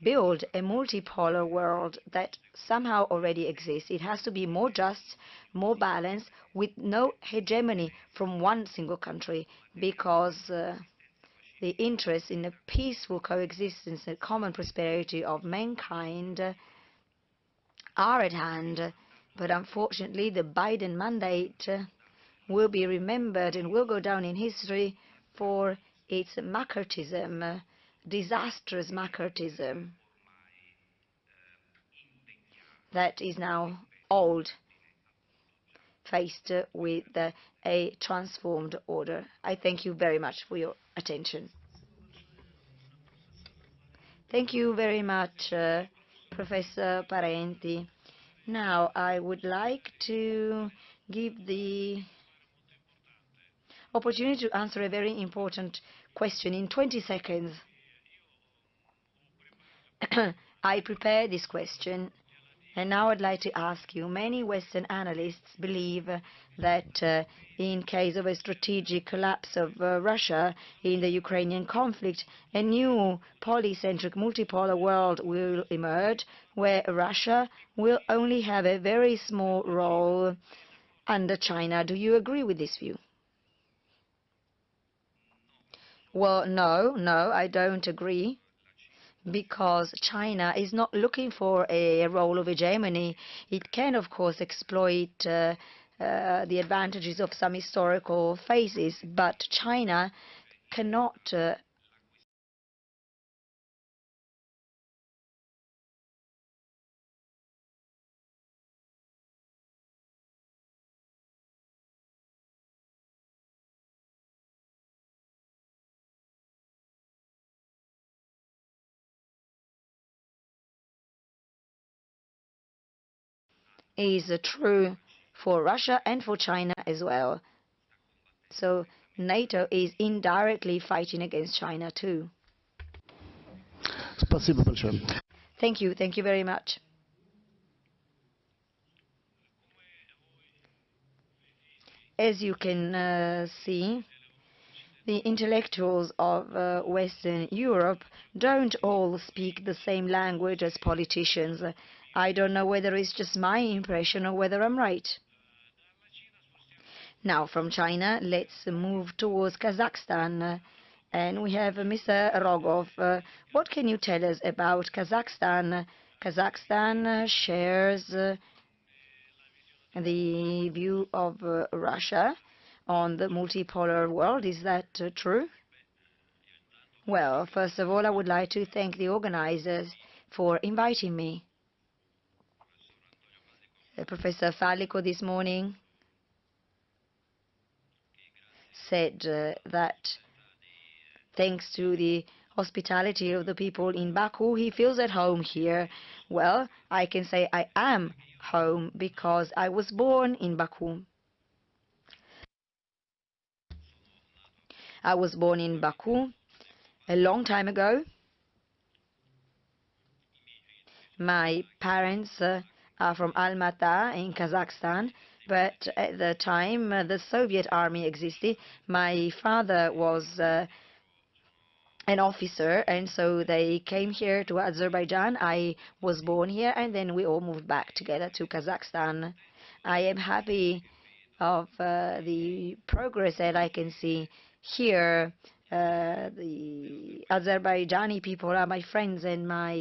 build a multipolar world that somehow already exists. It has to be more just, more balanced, with no hegemony from one single country, because the interest in a peaceful coexistence and common prosperity of mankind are at hand. But unfortunately, the Biden mandate will be remembered and will go down in history for its McCarthyism, disastrous McCarthyism that is now old, faced with a transformed order. I thank you very much for your attention. Thank you very much, Professor Parenti. Now, I would like to give the opportunity to answer a very important question in 20 seconds. I prepared this question, and now I'd like to ask you. Many Western analysts believe that in case of a strategic collapse of Russia in the Ukrainian conflict, a new polycentric multipolar world will emerge where Russia will only have a very small role under China. Do you agree with this view? Well, no, I don't agree, because China is not looking for a role of hegemony. It can, of course, exploit the advantages of some historical phases, but China cannot is true for Russia and for China as well. So NATO is indirectly fighting against China too. Спасибо большое. Thank you very much. As you can see, the intellectuals of Western Europe don't all speak the same language as politicians. I don't know whether it's just my impression or whether I'm right. Now, from China, let's move towards Kazakhstan. And we have Mr. Rogov. What can you tell us about Kazakhstan? Kazakhstan shares the view of Russia on the multipolar world. Is that true? Well, first of all, I would like to thank the organizers for inviting me. Professor Fallico this morning said that thanks to the hospitality of the people in Baku, he feels at home here. Well, I can say I am home because I was born in Baku. I was born in Baku a long time ago, My parents are from Almaty in Kazakhstan, but at the time the Soviet army existed. My father was an officer, and so they came here to Azerbaijan. I was born here, and then we all moved back together to Kazakhstan. I am happy of the progress that I can see here. The Azerbaijani people are my friends and my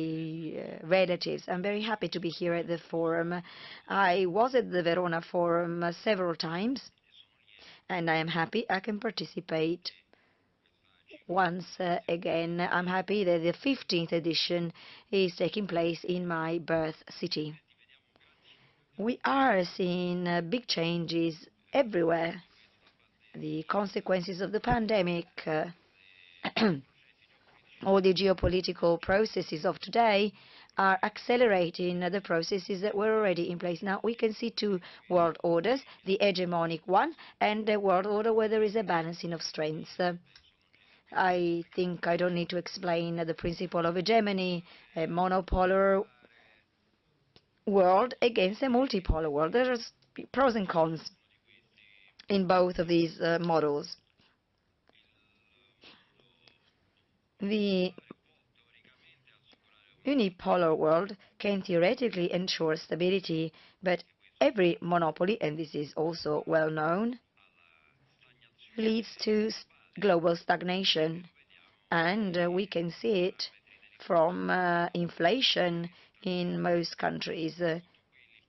relatives. I'm very happy to be here at the forum. I was at the Verona Forum several times, and I am happy I can participate once again. I'm happy that the 15th edition is taking place in my birth city. We are seeing big changes everywhere. The consequences of the pandemic, all the geopolitical processes of today are accelerating the processes that were already in place. Now we can see two world orders, the hegemonic one and the world order where there is a balancing of strengths. I think I don't need to explain the principle of hegemony, a monopolar world against a multipolar world. There are pros and cons in both of these models. The unipolar world can theoretically ensure stability, but every monopoly, and this is also well known, leads to global stagnation. And we can see it from inflation in most countries,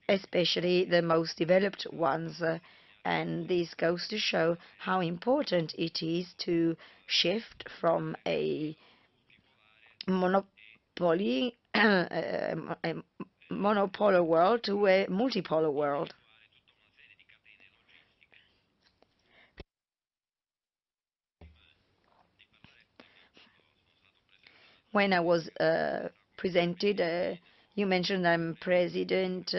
especially the most developed ones. And this goes to show how important it is to shift from a monopoly, a monopolar world to a multipolar world. When I was presented, you mentioned I'm president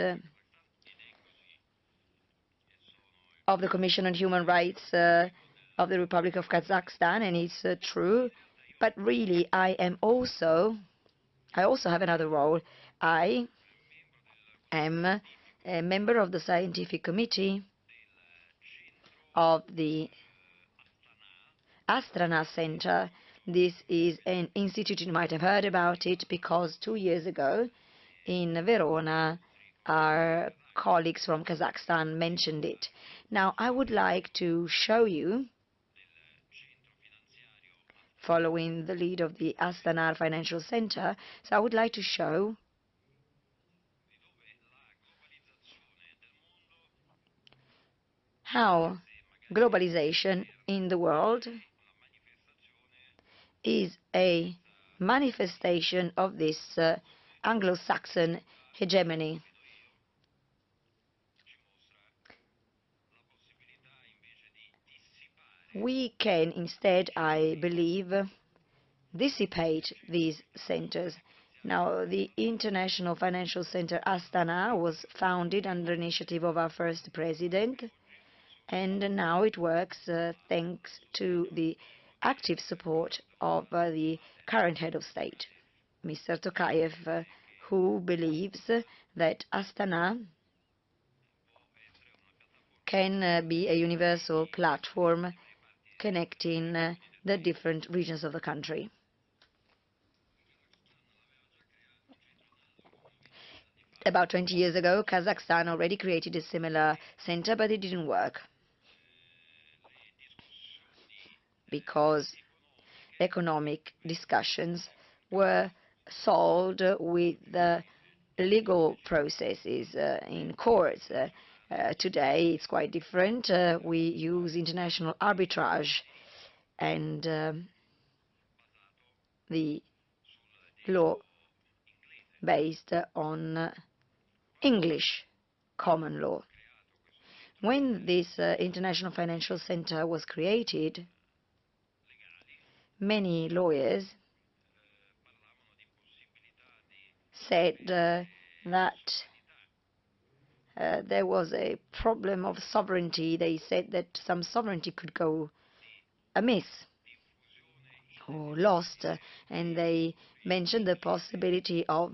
of the Commission on Human Rights of the Republic of Kazakhstan, and it's true. But really, I also have another role. I am a member of the scientific committee of the Astana Center. This is an institute, you might have heard about it, because 2 years ago in Verona, our colleagues from Kazakhstan mentioned it. Now, I would like to show you, following the lead of the Astana Financial Center, so I would like to show how globalization in the world is a manifestation of this Anglo-Saxon hegemony. We can instead, I believe, dissipate these centers. Now, the International Financial Center Astana was founded under initiative of our first president, and now it works thanks to the active support of the current head of state, Mr. Tokayev, who believes that Astana can be a universal platform connecting the different regions of the country. About 20 years ago, Kazakhstan already created a similar center, but it didn't work because economic discussions were solved with the legal processes in courts. Today, it's quite different. We use international arbitrage, and the law based on English common law. When this International Financial Center was created, many lawyers said that there was a problem of sovereignty. They said that some sovereignty could go amiss or lost, and they mentioned the possibility of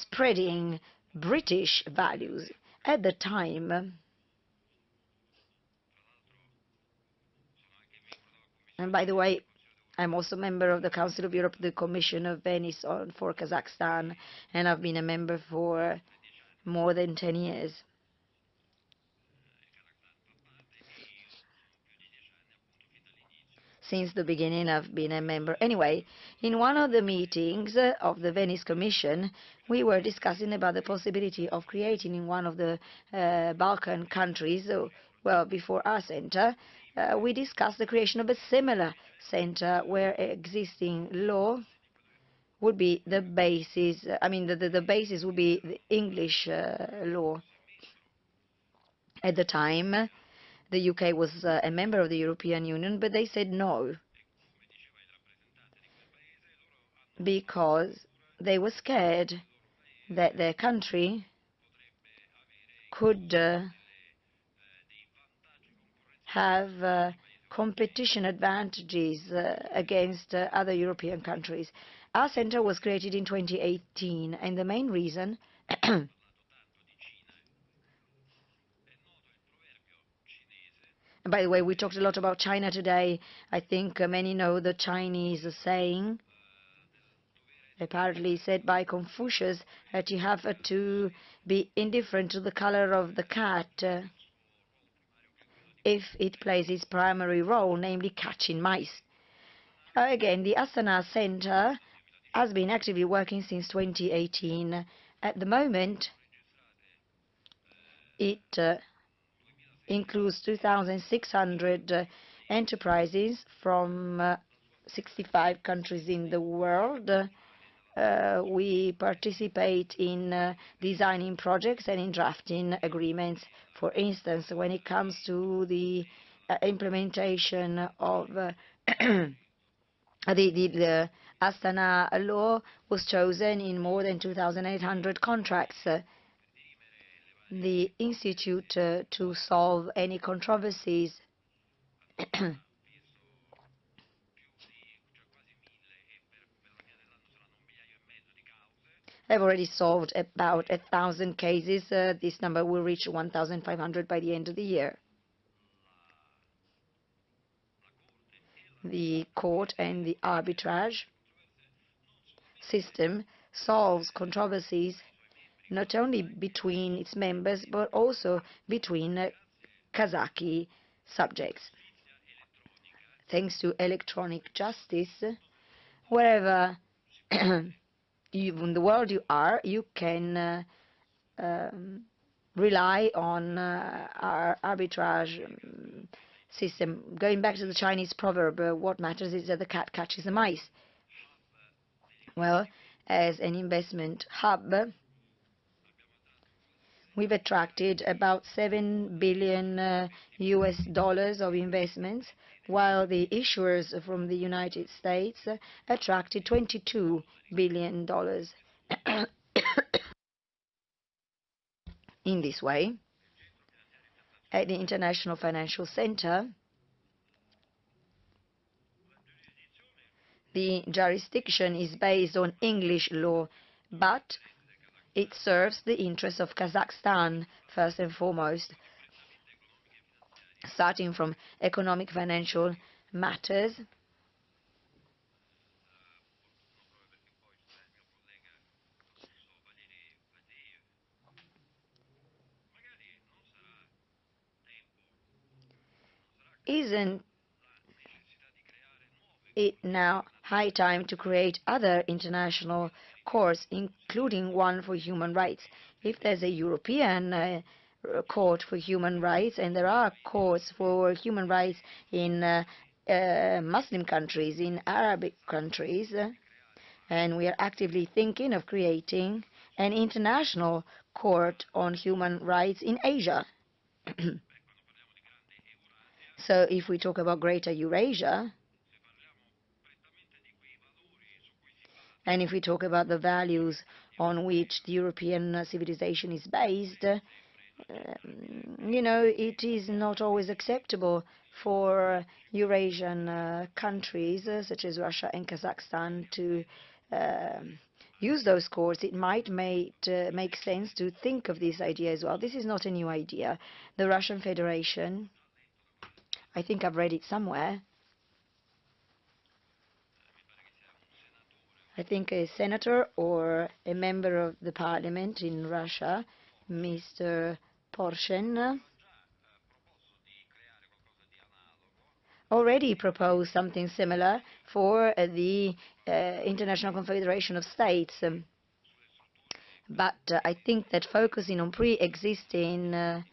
spreading British values. At the time, and by the way, I'm also a member of the Council of Europe, the Commission of Venice for Kazakhstan, and I've been a member for more than 10 years. Since the beginning, I've been a member. Anyway, in one of the meetings of the Venice Commission, we were discussing about the possibility of creating in one of the Balkan countries, well, before our center, we discussed the creation of a similar center where existing law would be the basis. I mean, the basis would be the English law. At the time, the UK was a member of the European Union, but they said no, because they were scared that their country could have competition advantages against other European countries. Our center was created in 2018, and the main reason and by the way, we talked a lot about China today. I think many know the Chinese saying, apparently said by Confucius, that you have to be indifferent to the color of the cat if it plays its primary role, namely catching mice. Again, the Astana Center has been actively working since 2018. At the moment, it includes 2,600 enterprises from 65 countries in the world. We participate in designing projects and in drafting agreements. For instance, when it comes to the implementation of the Astana law was chosen in more than 2,800 contracts. The Institute to solve any controversies have already solved about 1,000 cases. This number will reach 1,500 by the end of the year. The court and the arbitrage system solves controversies not only between its members but also between Kazakh subjects. Thanks to electronic justice, wherever in the world you are, you can rely on our arbitrage system. Going back to the Chinese proverb, what matters is that the cat catches the mice. Well, as an investment hub, we've attracted about $7 billion US dollars of investments, while the issuers from the United States attracted $22 billion. In this way, at the International Financial Center, the jurisdiction is based on English law, but it serves the interests of Kazakhstan first and foremost, starting from economic financial matters. Isn't it now high time to create other international courts, including one for human rights? If there's a European court for human rights, and there are courts for human rights in Muslim countries, in Arabic countries, and we are actively thinking of creating an international court on human rights in Asia. So if we talk about Greater Eurasia, and if we talk about the values on which the European civilization is based, You know, it is not always acceptable for Eurasian countries such as Russia and Kazakhstan to use those cores. It might make sense to think of this idea as well. This is not a new idea. The Russian Federation, I think I've read it somewhere, I think a senator or a member of the parliament in Russia, Mr. Poroshenko, already proposed something similar for the International Confederation of States. But I think that focusing on pre-existing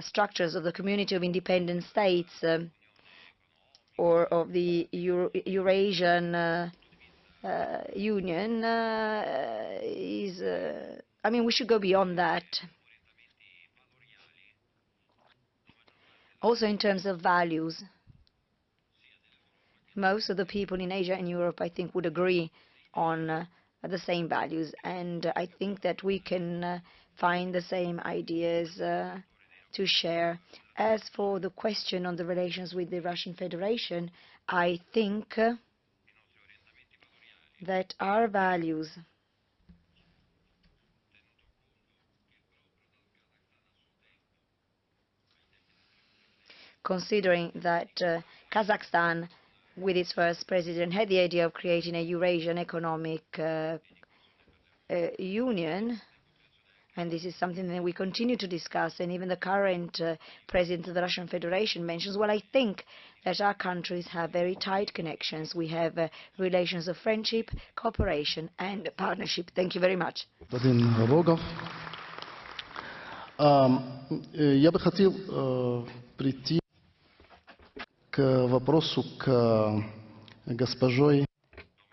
structures of the Community of Independent States or of the Eurasian Union is, I mean, we should go beyond that. Also in terms of values, most of the people in Asia and Europe, I think, would agree on the same values, and I think that we can find the same ideas to share. As for the question on the relations with the Russian Federation, I think that our values, considering that Kazakhstan, with its first president, had the idea of creating a Eurasian economic union, and this is something that we continue to discuss, and even the current president of the Russian Federation mentions, well, I think that our countries have very tight connections. We have relations of friendship, cooperation, and partnership. Thank you very much. Господин Рогов, я бы хотел прийти к вопросу к госпожой.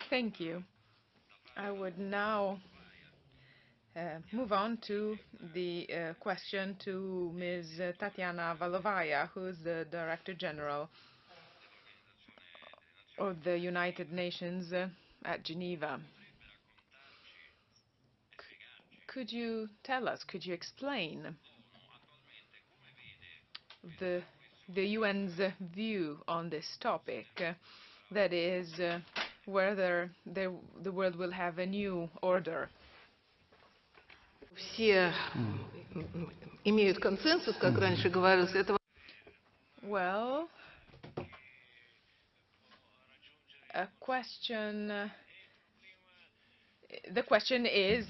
Thank you. I would now move on to the question to Ms. Tatiana Valovaya, who is the Director General of the United Nations at Geneva. Could you tell us, could you explain the UN's view on this topic, that is, whether the world will have a new order? Все имеют консенсус, как раньше говорилось, этого. Well, the question is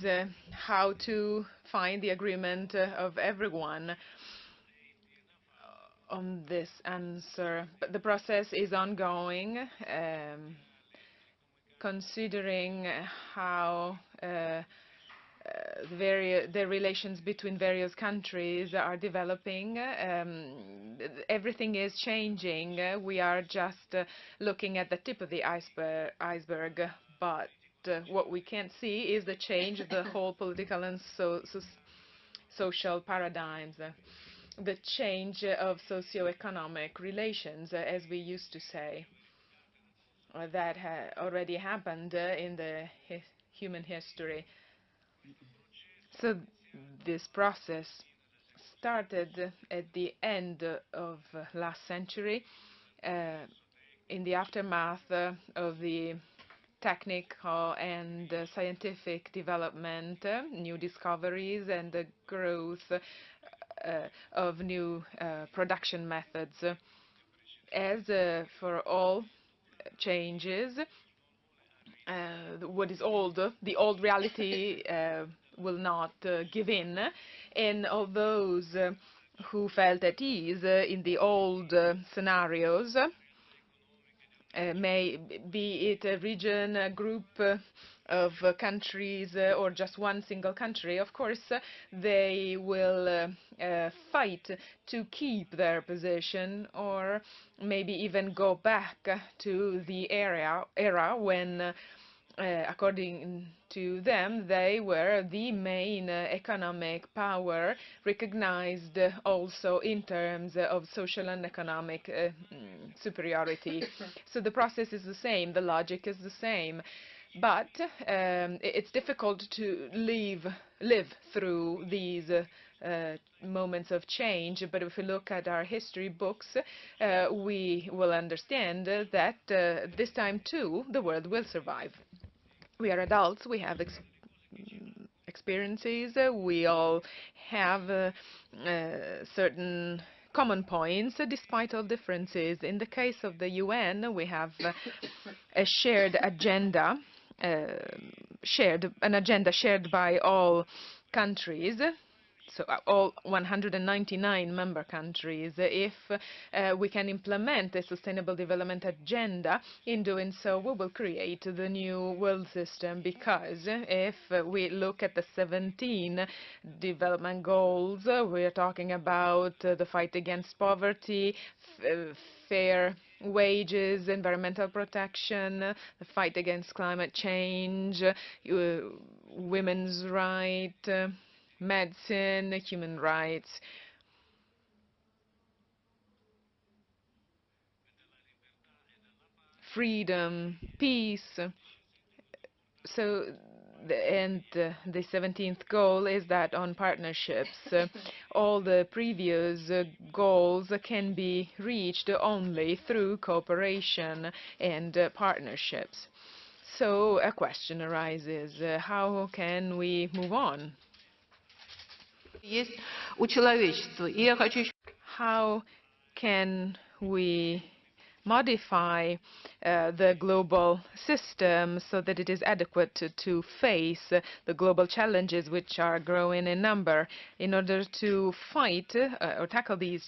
how to find the agreement of everyone on this answer. But the process is ongoing, considering how the relations between various countries are developing. Everything is changing. We are just looking at the tip of the iceberg, but what we can't see is the change of the whole political and social paradigms, the change of socio-economic relations, as we used to say. That already happened in the human history. So this process started at the end of last century, in the aftermath of the technical and scientific development, new discoveries, and the growth of new production methods. As for all changes, what is old, the old reality will not give in, and all those who felt at ease in the old scenarios, may be it a region, a group of countries, or just one single country, of course, they will fight to keep their position, or maybe even go back to the era when, according to them, they were the main economic power, recognized also in terms of social and economic superiority. So the process is the same, the logic is the same. But it's difficult to live through these moments of change. But if we look at our history books, we will understand that this time too the world will survive. We are adults, we have experiences, we all have certain common points despite all differences. In the case of the UN, we have a shared agenda, an agenda shared by all countries, so all 199 member countries. If we can implement the Sustainable Development Agenda, in doing so we will create the new world system, because if we look at the 17 development goals, we are talking about the fight against poverty, fair wages, environmental protection, the fight against climate change, women's rights, medicine, human rights. Freedom, peace. So, the 17th goal is that on partnerships. All the previous goals can be reached only through cooperation and partnerships. So a question arises, how can we move on? Есть у человечества. И я хочу еще... How can we modify the global system so that it is adequate to face the global challenges which are growing in number? In order to fight or tackle these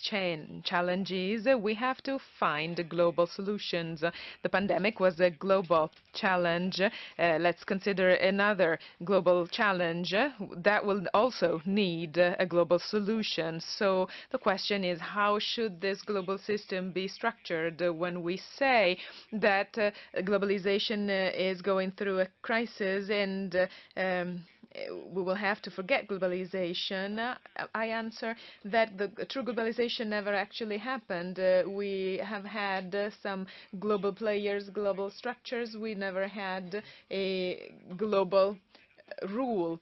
challenges, we have to find global solutions. The pandemic was a global challenge. Let's consider another global challenge that will also need a global solution. So the question is, how should this global system be structured? When we say that globalization is going through a crisis and we will have to forget globalization, I answer that the true globalization never actually happened. We have had some global players, global structures. We never had a global rule.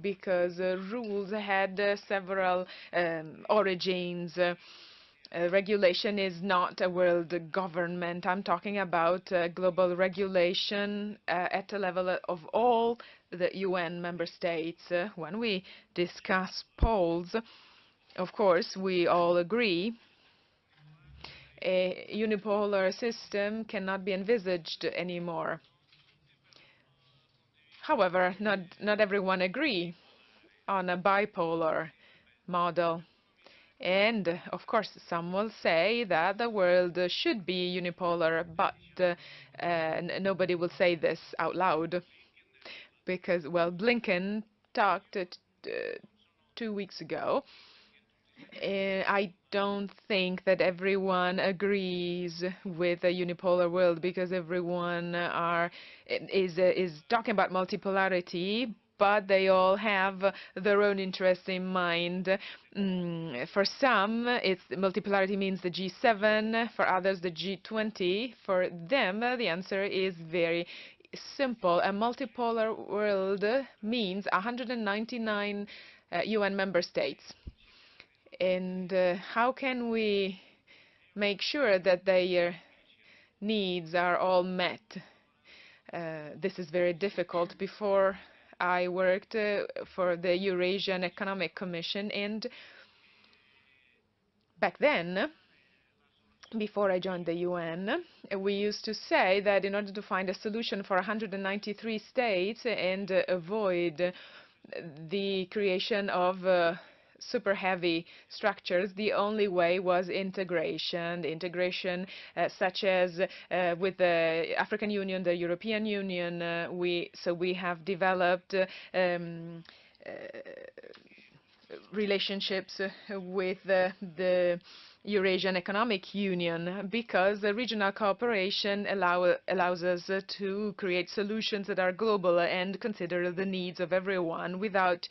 Because rules had several origins. Regulation is not a world government. I'm talking about global regulation at the level of all the UN member states. When we discuss poles, of course, we all agree a unipolar system cannot be envisaged anymore. However, not everyone agree on a bipolar model. And, of course, some will say that the world should be unipolar, but nobody will say this out loud. Because, well, Blinken talked 2 weeks ago. I don't think that everyone agrees with a unipolar world, because everyone is talking about multipolarity, but they all have their own interests in mind. For some, multipolarity means the G7, for others the G20. For them, the answer is very simple. A multipolar world means 199 UN member states. And how can we make sure that their needs are all met? This is very difficult. Before, I worked for the Eurasian Economic Commission, and back then, before I joined the UN, we used to say that in order to find a solution for 193 states and avoid the creation of super heavy structures, the only way was integration. Integration such as with the African Union, the European Union. We have developed relationships with the Eurasian Economic Union, because regional cooperation allows us to create solutions that are global and consider the needs of everyone without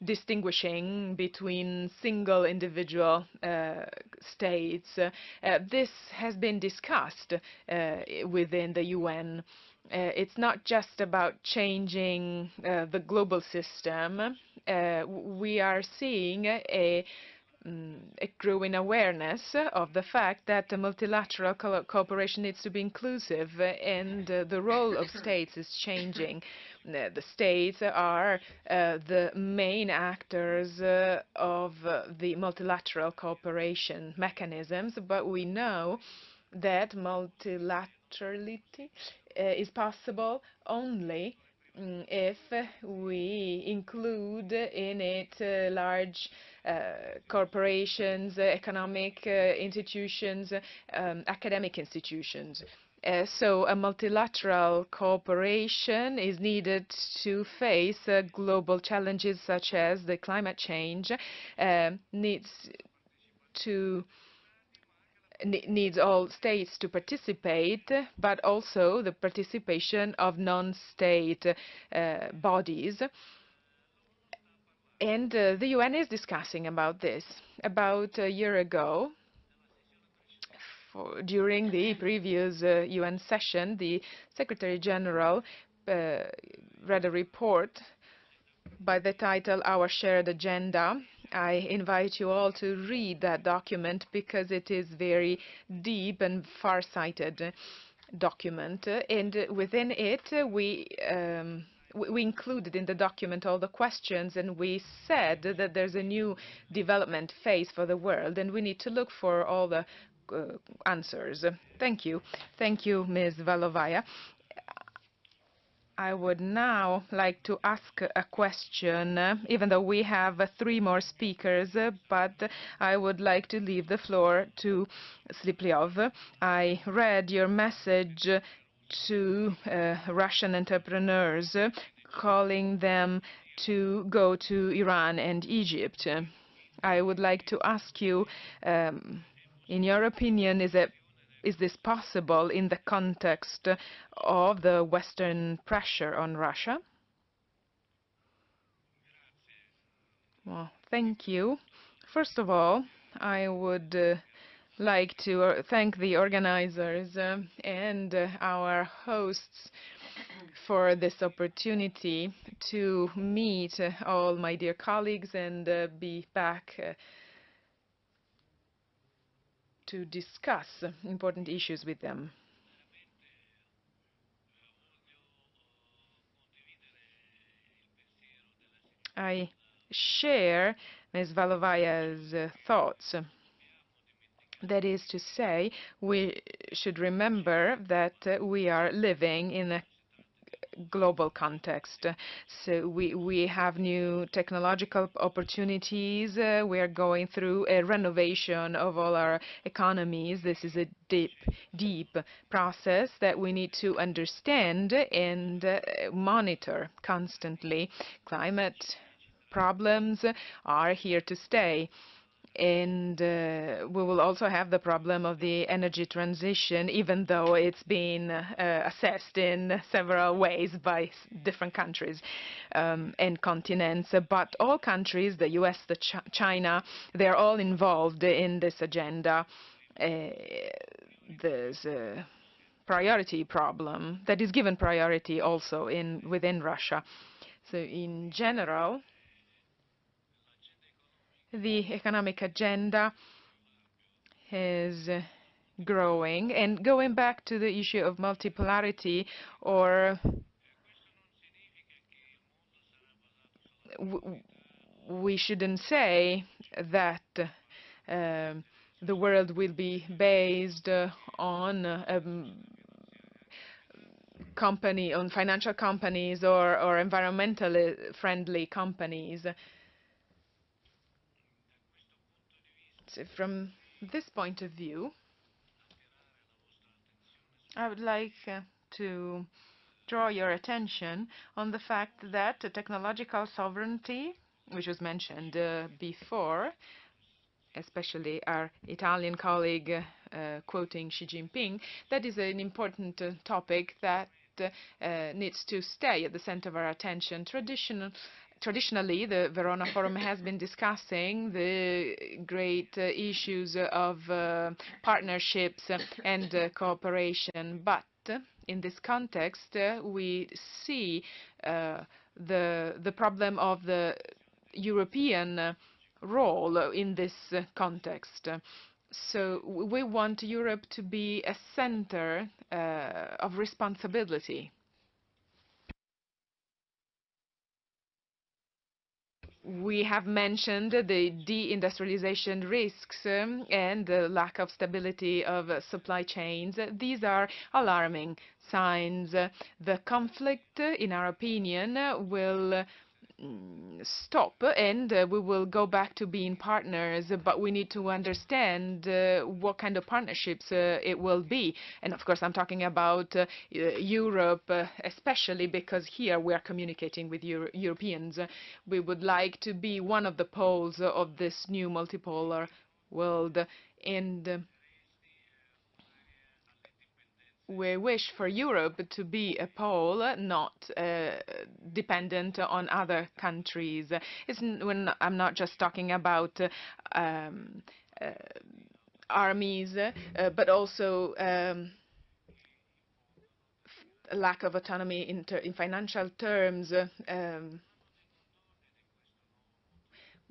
distinguishing between single individual states. This has been discussed within the UN. It's not just about changing the global system. We are seeing a growing awareness of the fact that the multilateral cooperation needs to be inclusive, and the role of states is changing. The states are the main actors of the multilateral cooperation mechanisms, but we know that multilaterality is possible only if we include in it large corporations, economic institutions, academic institutions. So a multilateral cooperation is needed to face global challenges such as the climate change, needs all states to participate, but also the participation of non-state bodies. And the UN is discussing about this. About a year ago, during the previous UN session, the Secretary General read a report by the title Our Shared Agenda. I invite you all to read that document because it is very deep and far-sighted document. And within it, we included in the document all the questions, and we said that there's a new development phase for the world, and we need to look for all the answers. Thank you. Thank you, Ms. Valovaya. I would now like to ask a question, even though we have 3 more speakers, but I would like to leave the floor to Slipliov. I read your message to Russian entrepreneurs, calling them to go to Iran and Egypt. I would like to ask you, in your opinion, is this possible in the context of the Western pressure on Russia? Well, thank you. First of all, I would like to thank the organizers and our hosts for this opportunity to meet all my dear colleagues and be back to discuss important issues with them. I share Ms. Valovaya's thoughts. That is to say, we should remember that we are living in a global context. So we have new technological opportunities. We are going through a renovation of all our economies. This is a deep process that we need to understand and monitor constantly. Climate problems are here to stay. And we will also have the problem of the energy transition, even though it's been assessed in several ways by different countries and continents. But all countries, the US, China, they're all involved in this agenda. There's a priority problem that is given priority also within Russia. So in general, the economic agenda is growing. And going back to the issue of multipolarity, or we shouldn't say that the world will be based on financial companies or environmentally friendly companies. So from this point of view, I would like to draw your attention on the fact that technological sovereignty, which was mentioned before, especially our Italian colleague quoting Xi Jinping, that is an important topic that needs to stay at the center of our attention. Traditionally, the Verona Forum has been discussing the great issues of partnerships and cooperation, but in this context, we see the problem of the European role in this context. So we want Europe to be a center of responsibility. We have mentioned the deindustrialization risks and the lack of stability of supply chains. These are alarming signs. The conflict, in our opinion, will stop and we will go back to being partners, but we need to understand what kind of partnerships it will be. And of course, I'm talking about Europe, especially because here we are communicating with Europeans. We would like to be one of the poles of this new multipolar world, and we wish for Europe to be a pole, not dependent on other countries. I'm not just talking about armies, but also lack of autonomy in financial terms.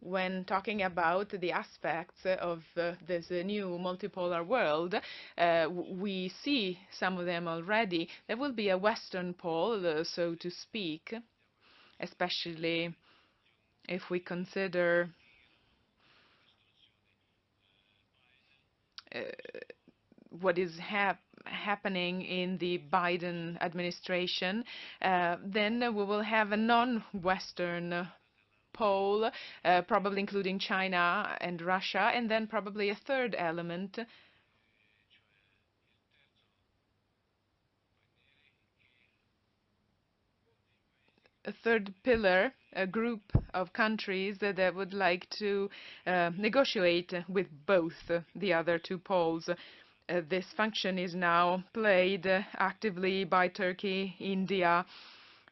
When talking about the aspects of this new multipolar world, we see some of them already. There will be a Western pole, so to speak, especially if we consider what is happening in the Biden administration. Then we will have a non-Western pole, probably including China and Russia, and then probably a third element, a third pillar, a group of countries that would like to negotiate with both the other two poles. This function is now played actively by Turkey, India,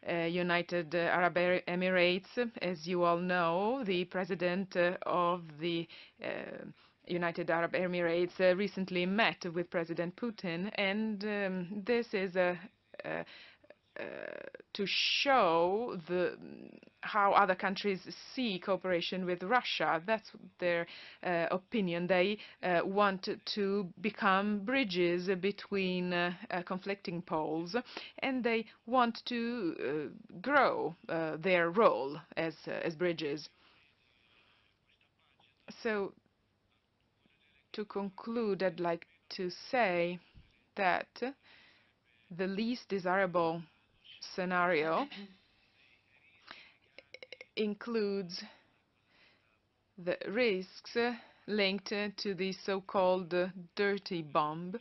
United Arab Emirates. As you all know, the president of the United Arab Emirates recently met with President Putin, and this is to show how other countries see cooperation with Russia. That's their opinion. They want to become bridges between conflicting poles, and they want to grow their role as bridges. So, to conclude, I'd like to say that the least desirable scenario includes the risks linked to the so-called dirty bomb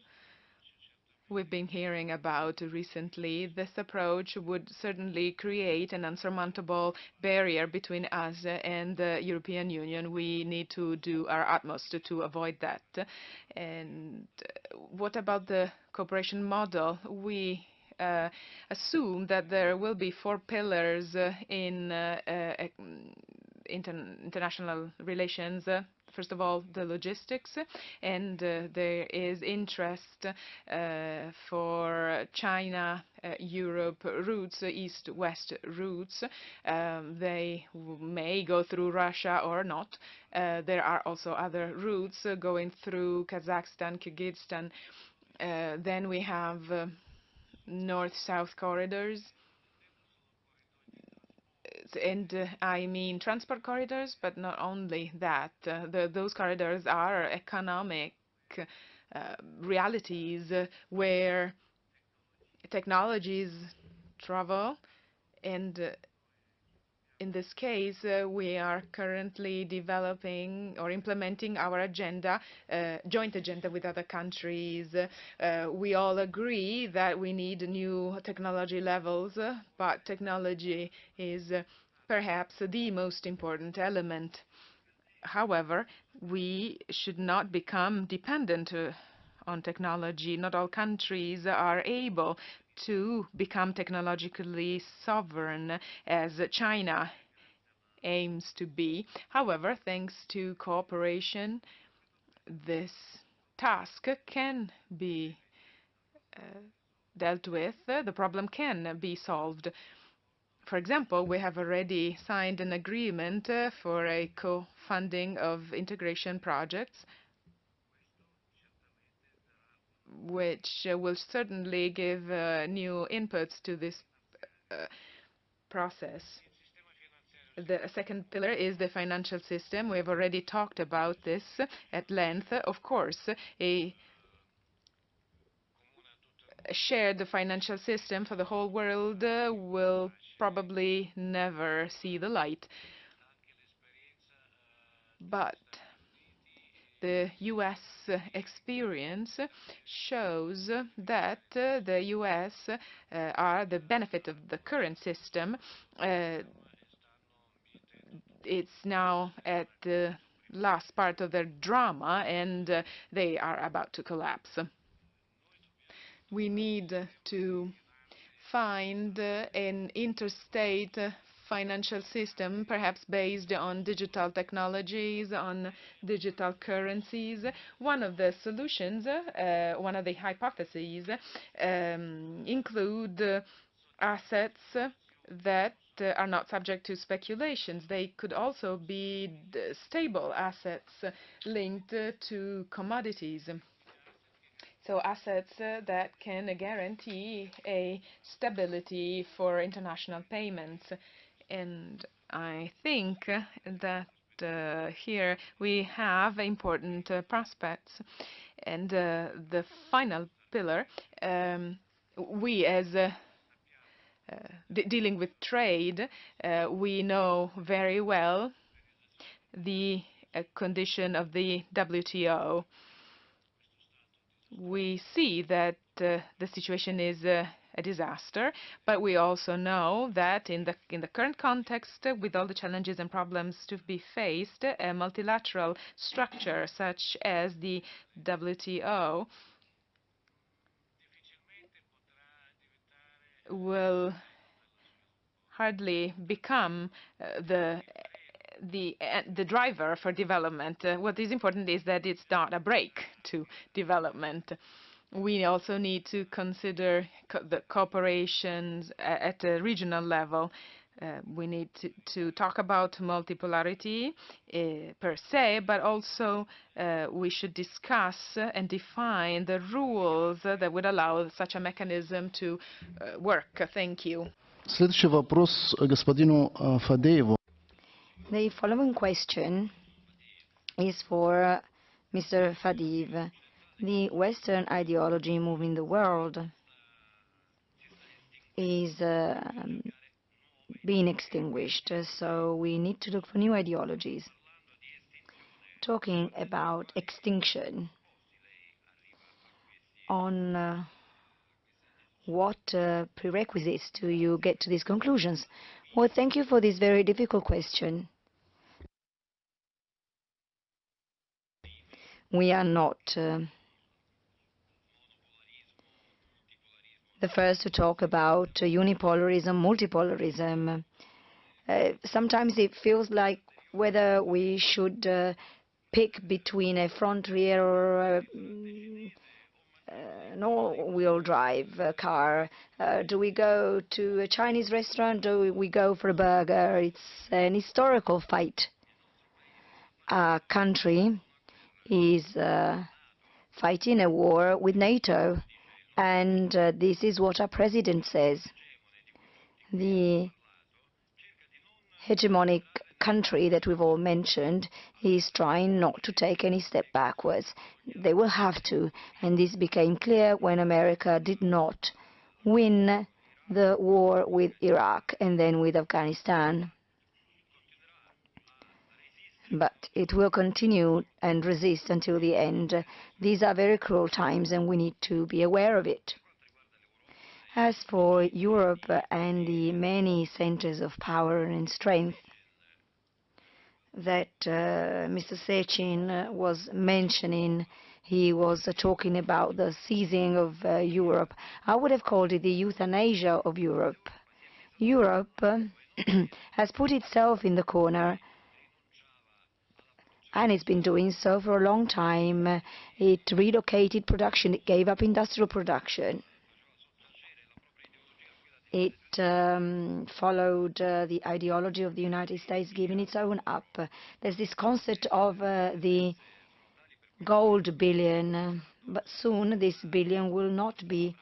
we've been hearing about recently. This approach would certainly create an unsurmountable barrier between us and the European Union. We need to do our utmost to avoid that. And what about the cooperation model? We assume that there will be 4 pillars in international relations. First of all, the logistics, and there is interest for China-Europe routes, east-west routes. They may go through Russia or not. There are also other routes going through Kazakhstan, Kyrgyzstan. Then we have north-south corridors. And I mean transport corridors, but not only that. Those corridors are economic realities where technologies travel, and in this case, we are currently developing or implementing our agenda, joint agenda with other countries. We all agree that we need new technology levels, but technology is perhaps the most important element. However, we should not become dependent on technology. Not all countries are able to become technologically sovereign as China aims to be. However, thanks to cooperation, this task can be dealt with, the problem can be solved. For example, we have already signed an agreement for a co-funding of integration projects, which will certainly give new inputs to this process. The second pillar is the financial system. We have already talked about this at length. Of course, a shared financial system for the whole world will probably never see the light. But the US experience shows that the US are the benefit of the current system. It's now at the last part of their drama, and they are about to collapse. We need to find an interstate financial system, perhaps based on digital technologies, on digital currencies. One of the solutions, one of the hypotheses, include assets that are not subject to speculations. They could also be stable assets linked to commodities. So assets that can guarantee a stability for international payments. And I think that here we have important prospects. And the final pillar, we as dealing with trade, we know very well the condition of the WTO. We see that the situation is a disaster, but we also know that in the current context, with all the challenges and problems to be faced, a multilateral structure such as the WTO will hardly become the driver for development. What is important is that it's not a break to development. We also need to consider the cooperations at a regional level. We need to talk about multipolarity per se, but also we should discuss and define the rules that would allow such a mechanism to work. Thank you. Следующий вопрос господину Фадееву. The following question is for Mr. Fadiv. The Western ideology moving the world is being extinguished, so we need to look for new ideologies. Talking about extinction, on what prerequisites do you get to these conclusions? Well, thank you for this very difficult question. We are not the first to talk about unipolarism, multipolarism. Sometimes it feels like whether we should pick between a front rear or an all-wheel drive car. Do we go to a Chinese restaurant? Do we go for a burger? It's an historical fight. Our country is fighting a war with NATO, and this is what our president says. The hegemonic country that we've all mentioned is trying not to take any step backwards. They will have to, and this became clear when America did not win the war with Iraq and then with Afghanistan. But it will continue and resist until the end. These are very cruel times, and we need to be aware of it. As for Europe and the many centers of power and strength that Mr. Sechin was mentioning, he was talking about the seizing of Europe. I would have called it the euthanasia of Europe. Europe has put itself in the corner, and it's been doing so for a long time. It relocated production, it gave up industrial production. It followed the ideology of the United States, giving its own up. There's this concept of the gold billion, but soon this billion will not be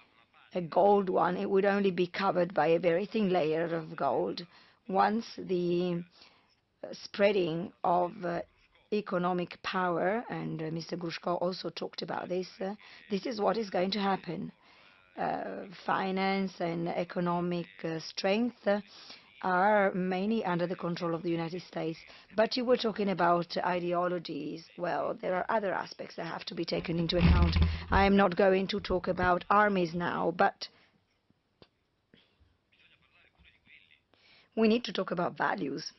a gold one. It would only be covered by a very thin layer of gold. Once the spreading of economic power, and Mr. Grushko also talked about this, this is what is going to happen. Finance and economic strength are mainly under the control of the United States. But you were talking about ideologies. Well, there are other aspects that have to be taken into account. I am not going to talk about armies now, but we need to talk about values.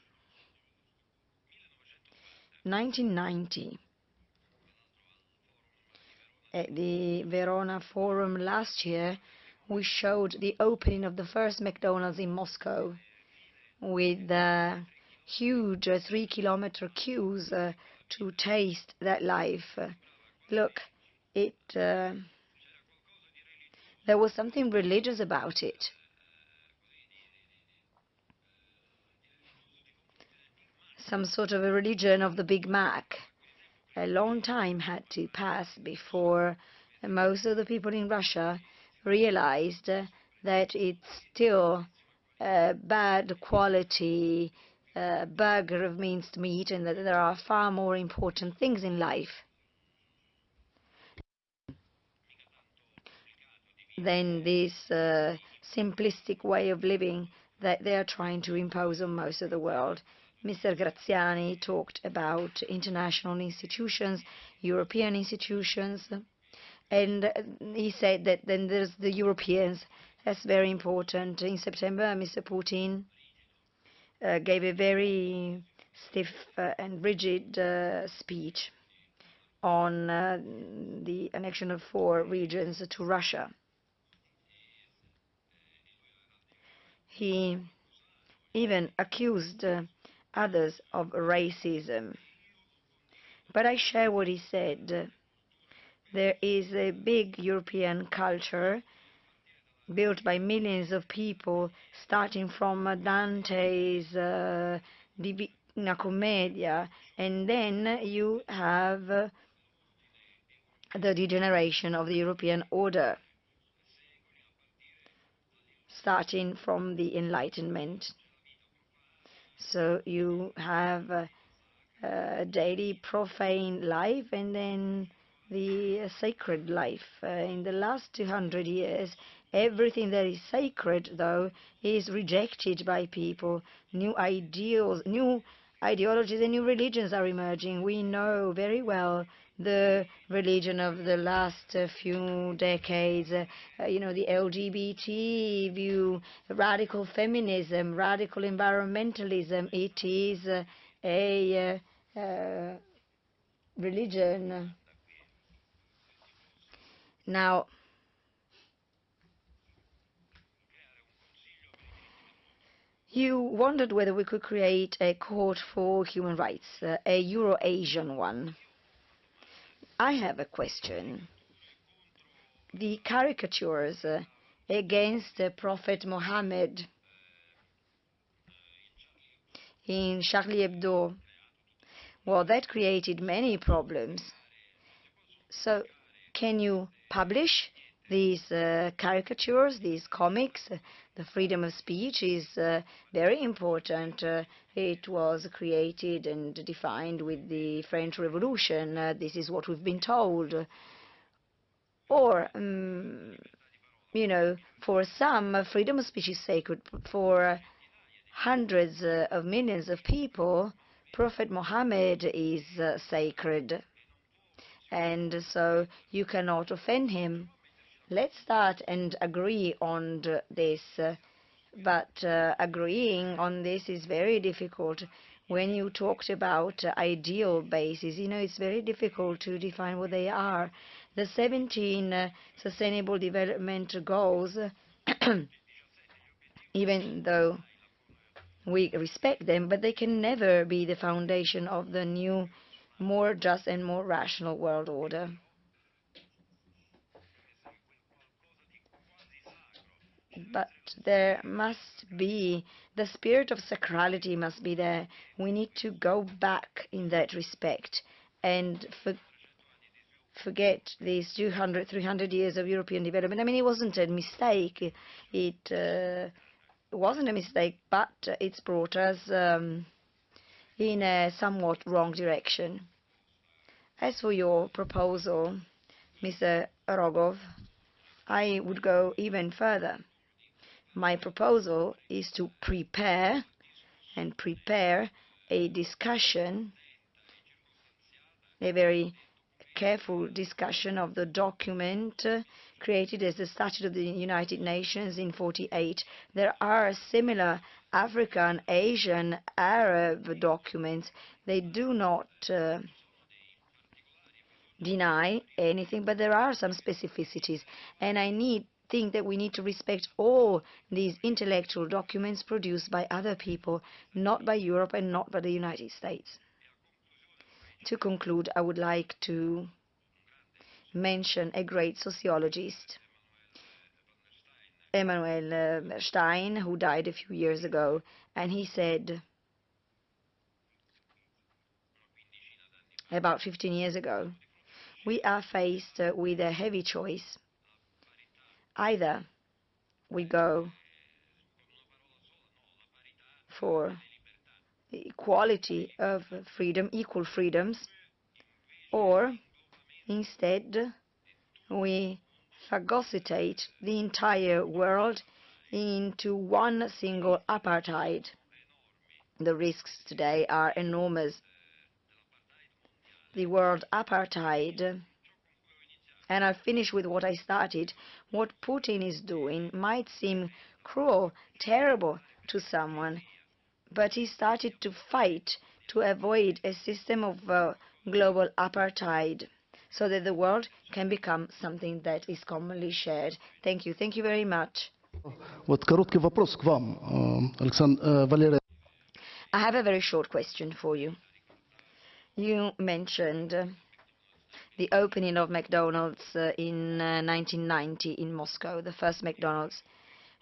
1990, at the Verona Forum last year, we showed the opening of the first McDonald's in Moscow with huge 3-kilometer queues to taste that life. Look, there was something religious about it. Some sort of a religion of the Big Mac. A long time had to pass before most of the people in Russia realized that it's still bad quality burger of minced meat, and that there are far more important things in life than this simplistic way of living that they are trying to impose on most of the world. Mr. Graziani talked about international institutions, European institutions, and he said that then there's the Europeans. That's very important. In September, Mr. Putin gave a very stiff and rigid speech on the annexion of 4 regions to Russia. He even accused others of racism. But I share what he said. There is a big European culture built by millions of people, starting from Dante's Divina Commedia, and then you have the degeneration of the European order, starting from the Enlightenment. So you have daily profane life and then the sacred life. In the last 200 years, everything that is sacred, though, is rejected by people. New ideals, new ideologies and new religions are emerging. We know very well the religion of the last few decades, the LGBT view, radical feminism, radical environmentalism. It is a religion. Now, you wondered whether we could create a court for human rights, a Eurasian one. I have a question. The caricatures against Prophet Muhammad in Charlie Hebdo, well, that created many problems. So, can you publish these caricatures, these comics? The freedom of speech is very important. It was created and defined with the French Revolution. This is what we've been told. Or, for some, freedom of speech is sacred. For hundreds of millions of people, Prophet Muhammad is sacred. And so you cannot offend him. Let's start and agree on this. But agreeing on this is very difficult. When you talked about ideal bases, it's very difficult to define what they are. The 17 Sustainable Development Goals, even though we respect them, but they can never be the foundation of the new, more just and more rational world order. but there must be, the spirit of sacrality must be there. We need to go back in that respect and forget these 200, 300 years of European development. I mean, it wasn't a mistake. It wasn't a mistake, but it's brought us in a somewhat wrong direction. As for your proposal, Mr. Rogov, I would go even further. My proposal is to prepare a discussion, a very careful discussion of the document created as the Statute of the United Nations in 1948. There are similar African, Asian, Arab documents. They do not deny anything, but there are some specificities, and I think that we need to respect all these intellectual documents produced by other people, not by Europe and not by the United States. To conclude, I would like to mention a great sociologist, Emanuel Stein, who died a few years ago, and he said about 15 years ago, we are faced with a heavy choice. Either we go for the equality of freedom, equal freedoms, or instead we phagocytate the entire world into one single apartheid. The risks today are enormous. The world apartheid, and I'll finish with what I started, what Putin is doing might seem cruel, terrible to someone, but he started to fight to avoid a system of global apartheid so that the world can become something that is commonly shared. Thank you. Thank you very much. Вот короткий вопрос к вам, Александр Валерий. I have a very short question for you. You mentioned the opening of McDonald's in 1990 in Moscow, the first McDonald's.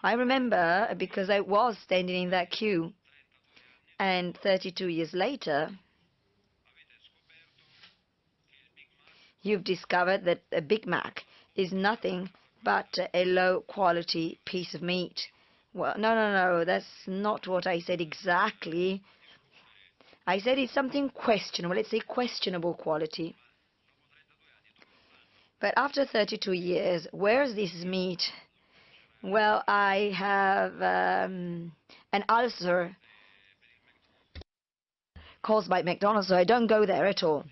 I remember because I was standing in that queue, and 32 years later, you've discovered that a Big Mac is nothing but a low-quality piece of meat. Well, no, that's not what I said exactly. I said it's something questionable, let's say questionable quality. But after 32 years, where's this meat? Well, I have an ulcer caused by McDonald's, so I don't go there at all.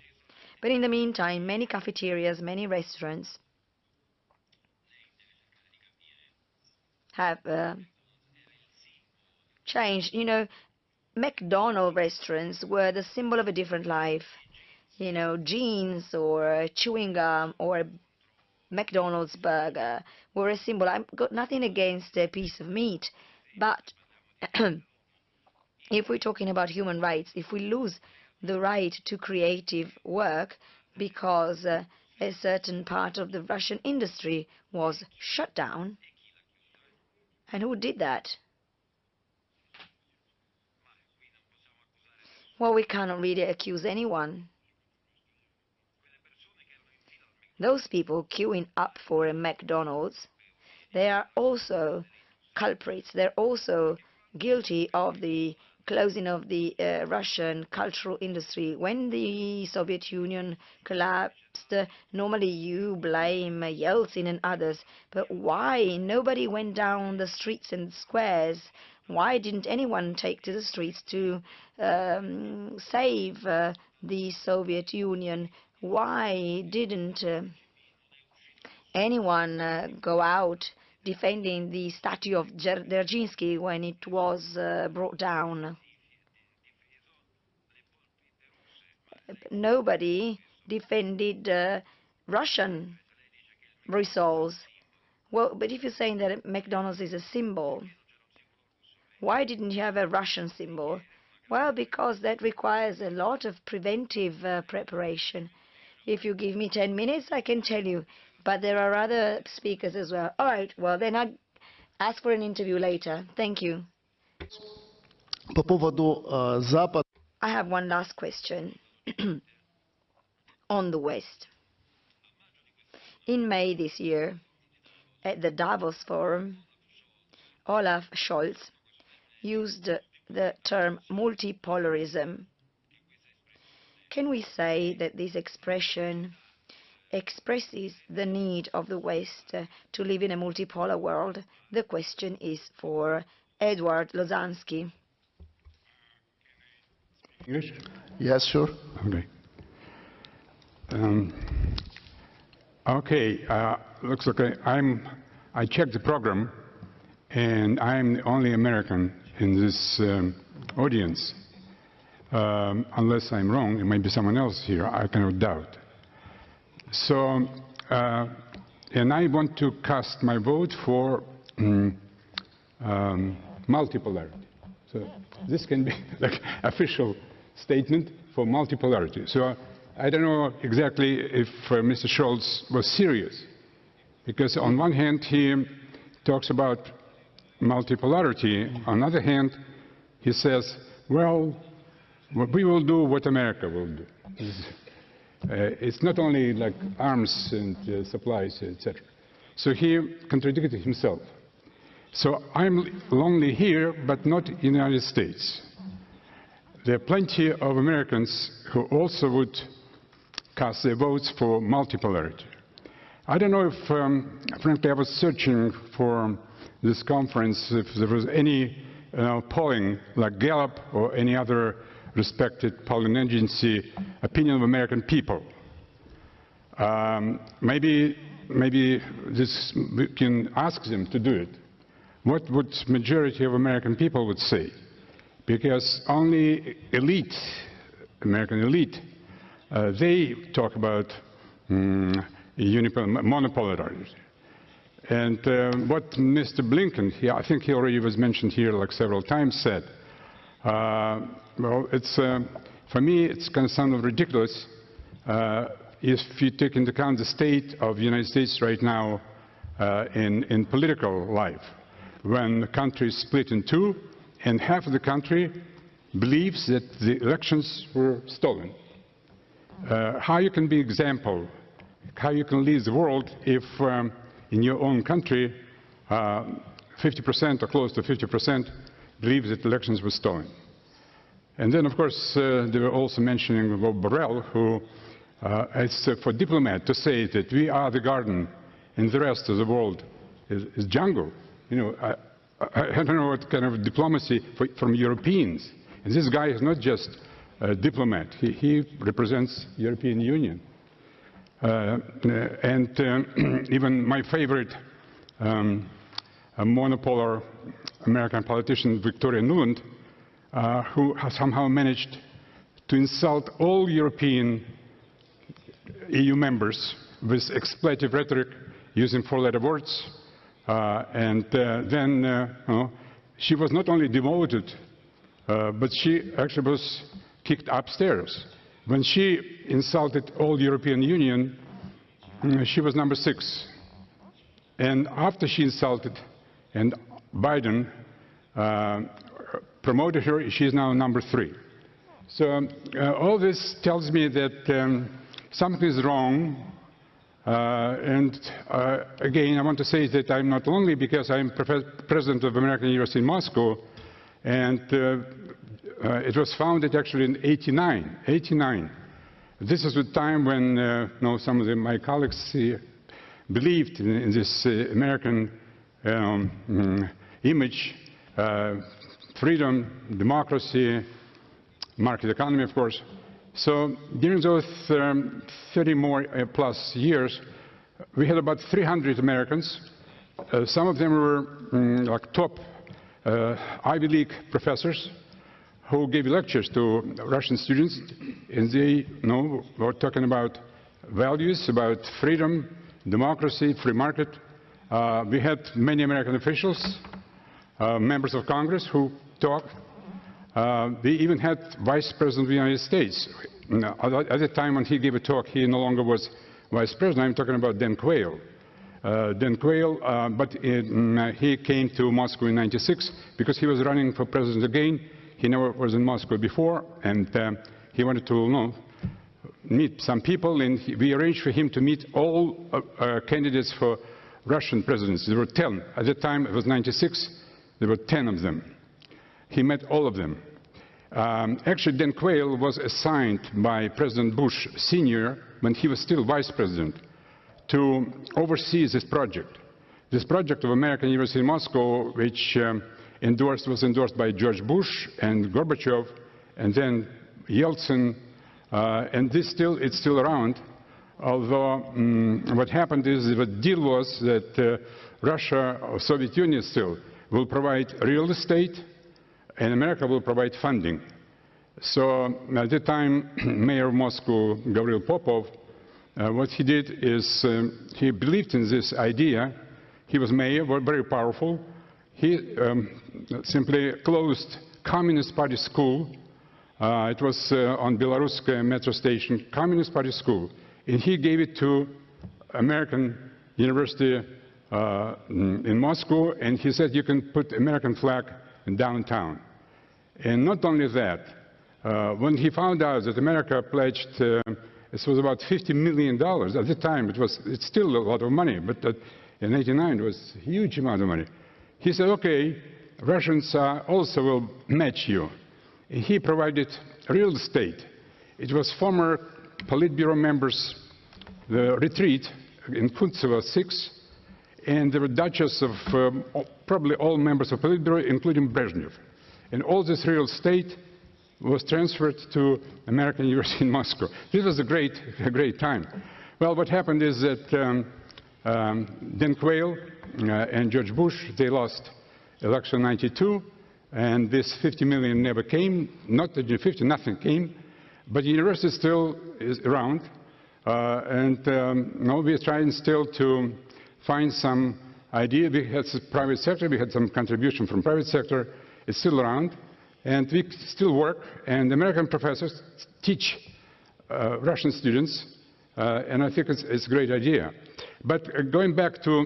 But in the meantime, many cafeterias, many restaurants have changed. You know, McDonald's restaurants were the symbol of a different life. You know, jeans or chewing gum or a McDonald's burger were a symbol. I've got nothing against a piece of meat, but if we're talking about human rights, if we lose the right to creative work because a certain part of the Russian industry was shut down, and who did that? Well, we cannot really accuse anyone. Those people queuing up for a McDonald's, they are also culprits. They're also guilty of the closing of the Russian cultural industry. When the Soviet Union collapsed, normally you blame Yeltsin and others, but why nobody went down the streets and squares? Why didn't anyone take to the streets to save the Soviet Union? Why didn't anyone go out defending the statue of Dzerzhinsky when it was brought down? Nobody defended Russian resolves. Well, but if you're saying that McDonald's is a symbol, why didn't you have a Russian symbol? Well, because that requires a lot of preventive preparation. If you give me 10 minutes, I can tell you. But there are other speakers as well. All right, well, then ask for an interview later. Thank you. По поводу Запада. I have one last question on the West. In May this year, at the Davos Forum, Olaf Scholz used the term multipolarism. Can we say that this expression expresses the need of the West to live in a multipolar world? The question is for Edward Lozansky. English? Yes, sure. Okay. Looks like I checked the program, and I'm the only American in this audience. Unless I'm wrong, it might be someone else here, I cannot doubt. So, and I want to cast my vote for multipolarity. So this can be like official statement for multipolarity. So I don't know exactly if Mr. Scholz was serious, because on one hand he talks about multipolarity, on the other hand he says, well, we will do what America will do. It's not only like arms and supplies, etc. So he contradicted himself. So I'm lonely here, but not in the United States. There are plenty of Americans who also would cast their votes for multipolarity. I don't know if, frankly, I was searching for this conference, if there was any polling like Gallup or any other respected polling agency opinion of American people. Maybe this, we can ask them to do it. What would majority of American people would say? Because only elite, American elite, they talk about monopolarity. And what Mr. Blinken, I think he already was mentioned here like several times, said, well, it's, for me, it's kind of sound ridiculous if you take into account the state of the United States right now in political life, when the country is split in two, and half of the country believes that the elections were stolen. How you can be example, how you can lead the world if in your own country 50% or close to 50% believe that elections were stolen. And then, of course, they were also mentioning Bob Borrell, who it's for a diplomat to say that we are the garden and the rest of the world is jungle. You know, I don't know what kind of diplomacy from Europeans. And this guy is not just a diplomat. He represents European Union. Even my favorite monopolar American politician, Victoria Nuland, who has somehow managed to insult all European EU members with expletive rhetoric using four-letter words. She was not only demoted, but she actually was kicked upstairs. When she insulted all European Union, she was number 6. And after she insulted, and Biden promoted her, she is now number 3. So all this tells me that something is wrong. Again, I want to say that I'm not only because I'm president of Verona Eurasian in Moscow, and it was founded actually in '89. This is the time when some of my colleagues believed in this American image, freedom, democracy, market economy, of course. So during those 30 more plus years, we had about 300 Americans. Some of them were like top Ivy League professors who gave lectures to Russian students, and they were talking about values, about freedom, democracy, free market. We had many American officials, members of Congress who talked. They even had Vice President of the United States. At the time when he gave a talk, he no longer was Vice President. I'm talking about Dan Quayle. Dan Quayle, but he came to Moscow in '96 because he was running for president again. He never was in Moscow before, and he wanted to meet some people, and we arranged for him to meet all candidates for Russian presidency. There were 10. At the time, it was '96, there were 10 of them. He met all of them. Actually, Dan Quayle was assigned by President Bush Sr., when he was still vice president, to oversee this project. This project of American University in Moscow, which was endorsed by George Bush and Gorbachev, and then Yeltsin, and it's still around. Although what happened is the deal was that Russia, or Soviet Union still, will provide real estate, and America will provide funding. So at the time, Mayor of Moscow, Gavril Popov, what he did is he believed in this idea. He was mayor, very powerful. He simply closed Communist Party school. It was on Belaruskaya metro station, Communist Party school. And he gave it to American University in Moscow, and he said you can put American flag in downtown. And not only that, when he found out that America pledged, this was about $50 million. At the time, it's still a lot of money, but in '89 it was a huge amount of money. He said, okay, Russians also will match you. And he provided real estate. It was former Politburo members, the retreat in Kuntsevo 6, and there were duchess of probably all members of Politburo, including Brezhnev. And all this real estate was transferred to American University in Moscow. This was a great time. Well, what happened is that Dan Quayle and George Bush, they lost election '92, and this $50 million never came. Not the G50, nothing came. But the university still is around, and now we're trying still to find some idea. We had some private sector, we had some contribution from private sector. It's still around, and we still work, and American professors teach Russian students, and I think it's a great idea. But going back to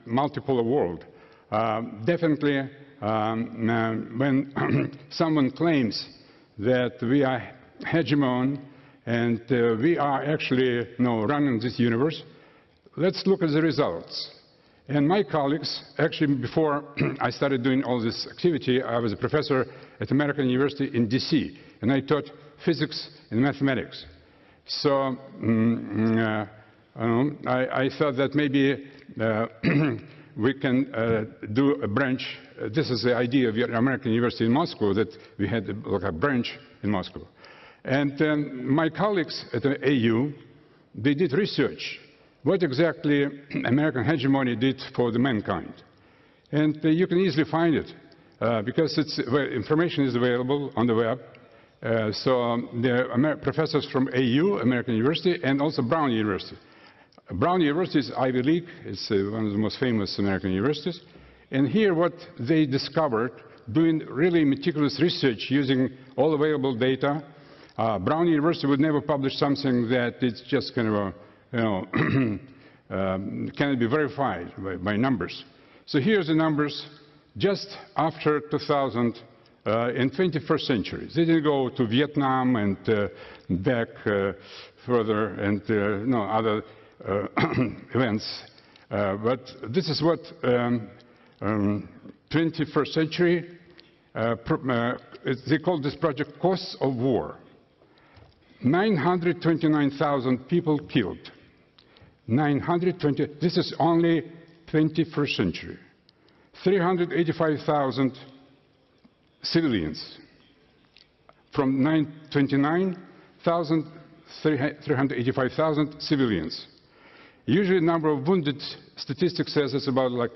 multipolar world, definitely when someone claims that we are hegemon and we are actually running this universe, let's look at the results. And my colleagues, actually before I started doing all this activity, I was a professor at American University in DC, and I taught physics and mathematics. So I thought that maybe we can do a branch. This is the idea of the American University in Moscow, that we had like a branch in Moscow. And my colleagues at the AU, they did research. What exactly American hegemony did for the mankind. And you can easily find it, because information is available on the web. So the professors from AU, American University, and also Brown University. Brown University is Ivy League. It's one of the most famous American universities. And here what they discovered, doing really meticulous research using all available data, Brown University would never publish something that it's just kind of cannot be verified by numbers. So here's the numbers just after 2000 in 21st century. They didn't go to Vietnam and back further and other events. But this is what 21st century, they call this project Costs of War. 929,000 people killed. 920, this is only 21st century. 385,000 civilians. From 929,000, 385,000 civilians. Usually the number of wounded, statistics says it's about like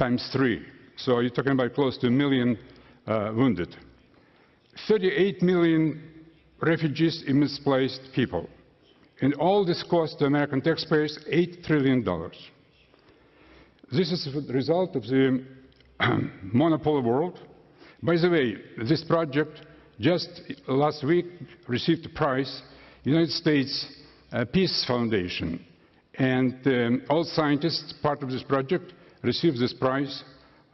×3. So you're talking about close to 1 million wounded. 38 million refugees and misplaced people. And all this cost to American taxpayers $8 trillion. This is the result of the monopolar world. By the way, this project just last week received a prize, United States Peace Foundation. And all scientists, part of this project, received this prize,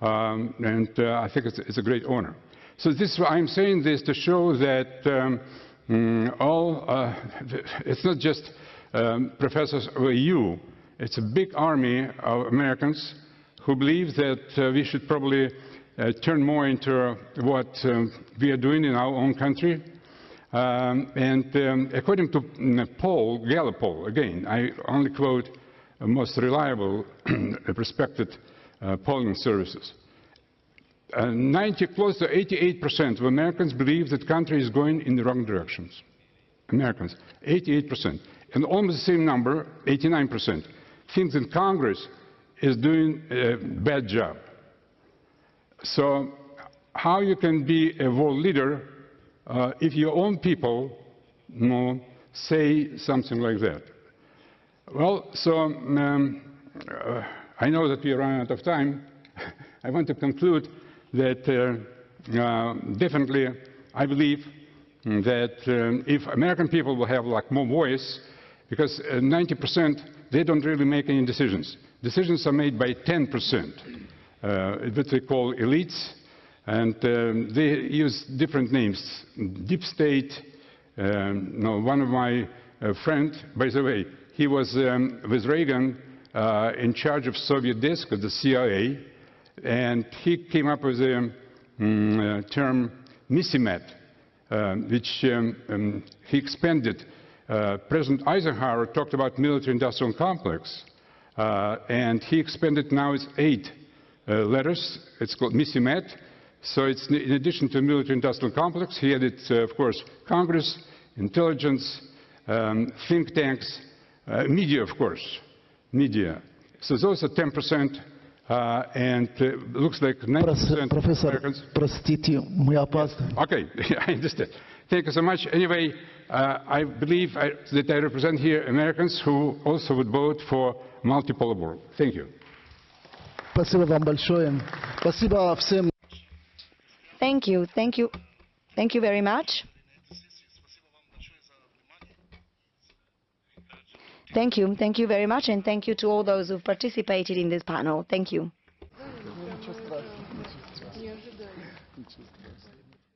and I think it's a great honor. So I'm saying this to show that it's not just professors of EU, it's a big army of Americans who believe that we should probably turn more into what we are doing in our own country. According to Gallup poll, again, I only quote most reliable, respected polling services. Close to 88% of Americans believe that the country is going in the wrong directions. Americans, 88%. And almost the same number, 89%, think that Congress is doing a bad job. So how you can be a world leader if your own people say something like that? Well, so I know that we are running out of time. I want to conclude that definitely I believe that if American people will have like more voice, because 90% they don't really make any decisions. Decisions are made by 10%, what they call elites, and they use different names. Deep state. One of my friends, by the way, he was with Reagan in charge of Soviet desk at the CIA, and he came up with the term MISIMAT, which he expanded. President Eisenhower talked about military-industrial complex, and he expanded now it's 8 letters. It's called MISIMAT. So it's in addition to military-industrial complex, he added, of course, Congress, intelligence, think tanks, media, of course, media. So those are 10%, and looks like 90% Professor, Americans. простите, мы опаздываем. Okay, I understand. Thank you so much. Anyway, I believe that I represent here Americans who also would vote for multipolar world. Thank you. Спасибо вам большое. Спасибо всем. Thank you. Thank you. Thank you very much. Thank you. Thank you very much, and thank you to all those who participated in this panel. Thank you.